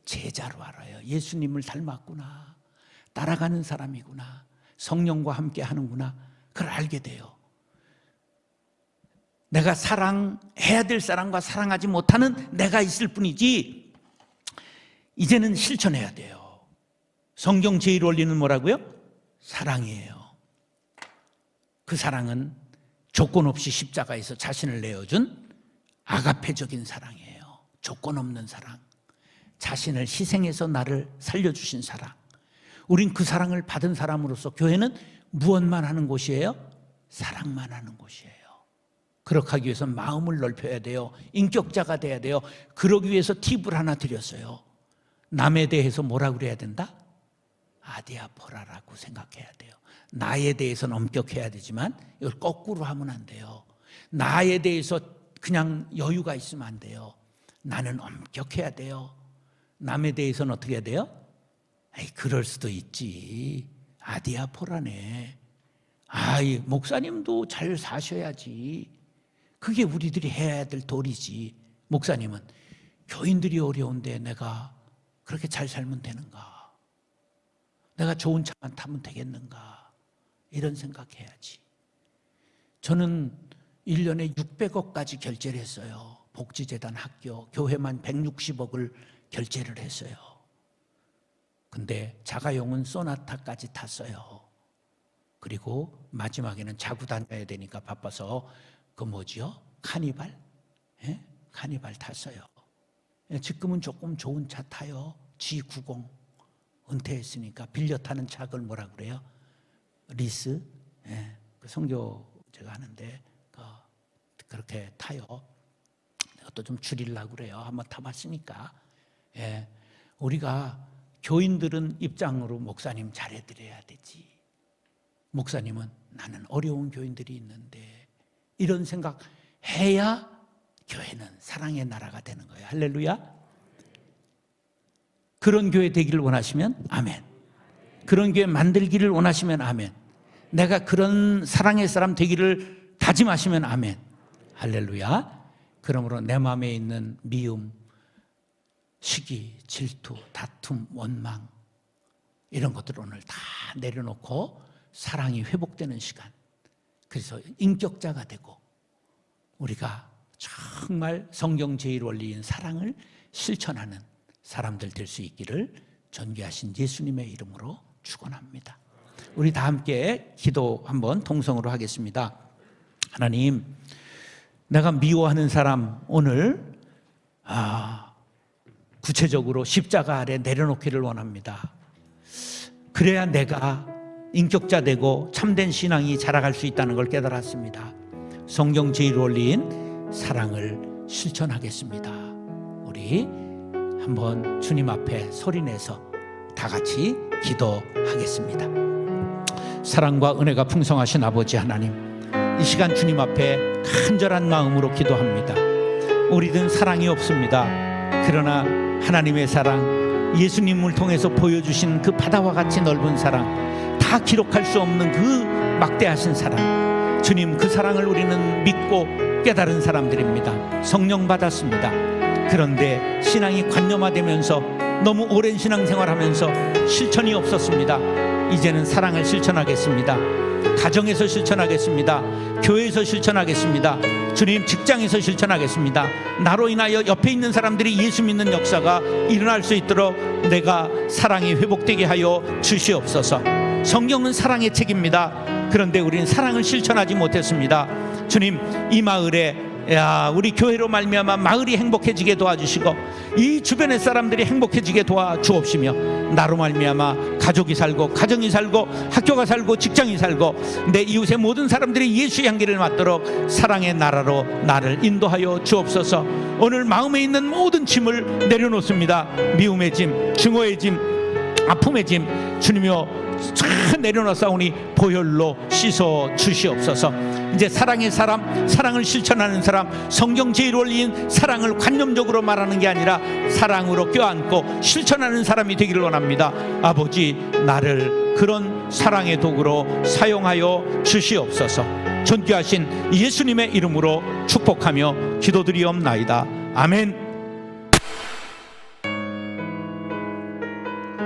제자로 알아요. 예수님을 닮았구나. 따라가는 사람이구나. 성령과 함께 하는구나. 그걸 알게 돼요. 내가 사랑해야 될 사람과 사랑하지 못하는 내가 있을 뿐이지 이제는 실천해야 돼요. 성경 제1원리는 뭐라고요? 사랑이에요. 그 사랑은 조건 없이 십자가에서 자신을 내어준 아가페적인 사랑이에요. 조건 없는 사랑. 자신을 희생해서 나를 살려주신 사랑, 우린 그 사랑을 받은 사람으로서 교회는 무엇만 하는 곳이에요? 사랑만 하는 곳이에요. 그렇게 하기 위해서 마음을 넓혀야 돼요. 인격자가 돼야 돼요. 그러기 위해서 팁을 하나 드렸어요. 남에 대해서 뭐라고 그래야 된다? 아디아포라라고 생각해야 돼요. 나에 대해서는 엄격해야 되지만 이걸 거꾸로 하면 안 돼요. 나에 대해서 그냥 여유가 있으면 안 돼요. 나는 엄격해야 돼요. 남에 대해서는 어떻게 해야 돼요? 에이, 그럴 수도 있지. 아디아포라네. 아이, 목사님도 잘 사셔야지. 그게 우리들이 해야 될 도리지. 목사님은 교인들이 어려운데 내가 그렇게 잘 살면 되는가? 내가 좋은 차만 타면 되겠는가? 이런 생각해야지. 저는 1년에 600억까지 결제를 했어요. 복지재단 학교, 교회만 160억을 결제를 했어요. 근데 자가용은 소나타까지 탔어요. 그리고 마지막에는 자고 다녀야 되니까 바빠서 그 뭐지요? 카니발? 예? 카니발 탔어요. 지금은 조금 좋은 차 타요. G90 은퇴했으니까 빌려 타는 차, 그걸 뭐라 그래요? 리스? 예. 그 선교 제가 하는데 그렇게 타요. 그것도 좀 줄이려고 그래요. 한번 타봤으니까. 예. 우리가 교인들은 입장으로 목사님 잘해드려야 되지. 목사님은 나는 어려운 교인들이 있는데, 이런 생각 해야 교회는 사랑의 나라가 되는 거예요. 할렐루야. 그런 교회 되기를 원하시면 아멘. 그런 교회 만들기를 원하시면 아멘. 내가 그런 사랑의 사람 되기를 다짐하시면 아멘. 할렐루야. 그러므로 내 마음에 있는 미움, 시기, 질투, 다툼, 원망, 이런 것들을 오늘 다 내려놓고 사랑이 회복되는 시간, 그래서 인격자가 되고 우리가 정말 성경 제1원리인 사랑을 실천하는 사람들 될 수 있기를 존귀하신 예수님의 이름으로 축원합니다. 우리 다 함께 기도 한번 동성으로 하겠습니다. 하나님, 내가 미워하는 사람 오늘 구체적으로 십자가 아래 내려놓기를 원합니다. 그래야 내가 인격자 되고 참된 신앙이 자라갈 수 있다는 걸 깨달았습니다. 성경 제1원리인 사랑을 실천하겠습니다. 우리 한번 주님 앞에 소리내서 다 같이 기도하겠습니다. 사랑과 은혜가 풍성하신 아버지 하나님, 이 시간 주님 앞에 간절한 마음으로 기도합니다. 우리는 사랑이 없습니다. 그러나 하나님의 사랑, 예수님을 통해서 보여주신 그 바다와 같이 넓은 사랑, 다 기록할 수 없는 그 막대하신 사랑, 주님, 그 사랑을 우리는 믿고 깨달은 사람들입니다. 성령 받았습니다. 그런데 신앙이 관념화되면서 너무 오랜 신앙생활하면서 실천이 없었습니다. 이제는 사랑을 실천하겠습니다. 가정에서 실천하겠습니다. 교회에서 실천하겠습니다. 주님, 직장에서 실천하겠습니다. 나로 인하여 옆에 있는 사람들이 예수 믿는 역사가 일어날 수 있도록 내가 사랑이 회복되게 하여 주시옵소서. 성경은 사랑의 책입니다. 그런데 우리는 사랑을 실천하지 못했습니다. 주님, 이 마을에 우리 교회로 말미암아 마을이 행복해지게 도와주시고 이 주변의 사람들이 행복해지게 도와주옵시며, 나로 말미암아 가족이 살고 가정이 살고 학교가 살고 직장이 살고 내 이웃의 모든 사람들이 예수의 향기를 맡도록 사랑의 나라로 나를 인도하여 주옵소서. 오늘 마음에 있는 모든 짐을 내려놓습니다. 미움의 짐, 증오의 짐, 아픔의 짐, 주님이여 쫙 내려놓사오니 보혈로 씻어 주시옵소서. 이제 사랑의 사람, 사랑을 실천하는 사람, 성경 제1원리인 사랑을 관념적으로 말하는 게 아니라 사랑으로 껴안고 실천하는 사람이 되기를 원합니다. 아버지, 나를 그런 사랑의 도구로 사용하여 주시옵소서. 존귀하신 예수님의 이름으로 축복하며 기도드리옵나이다. 아멘.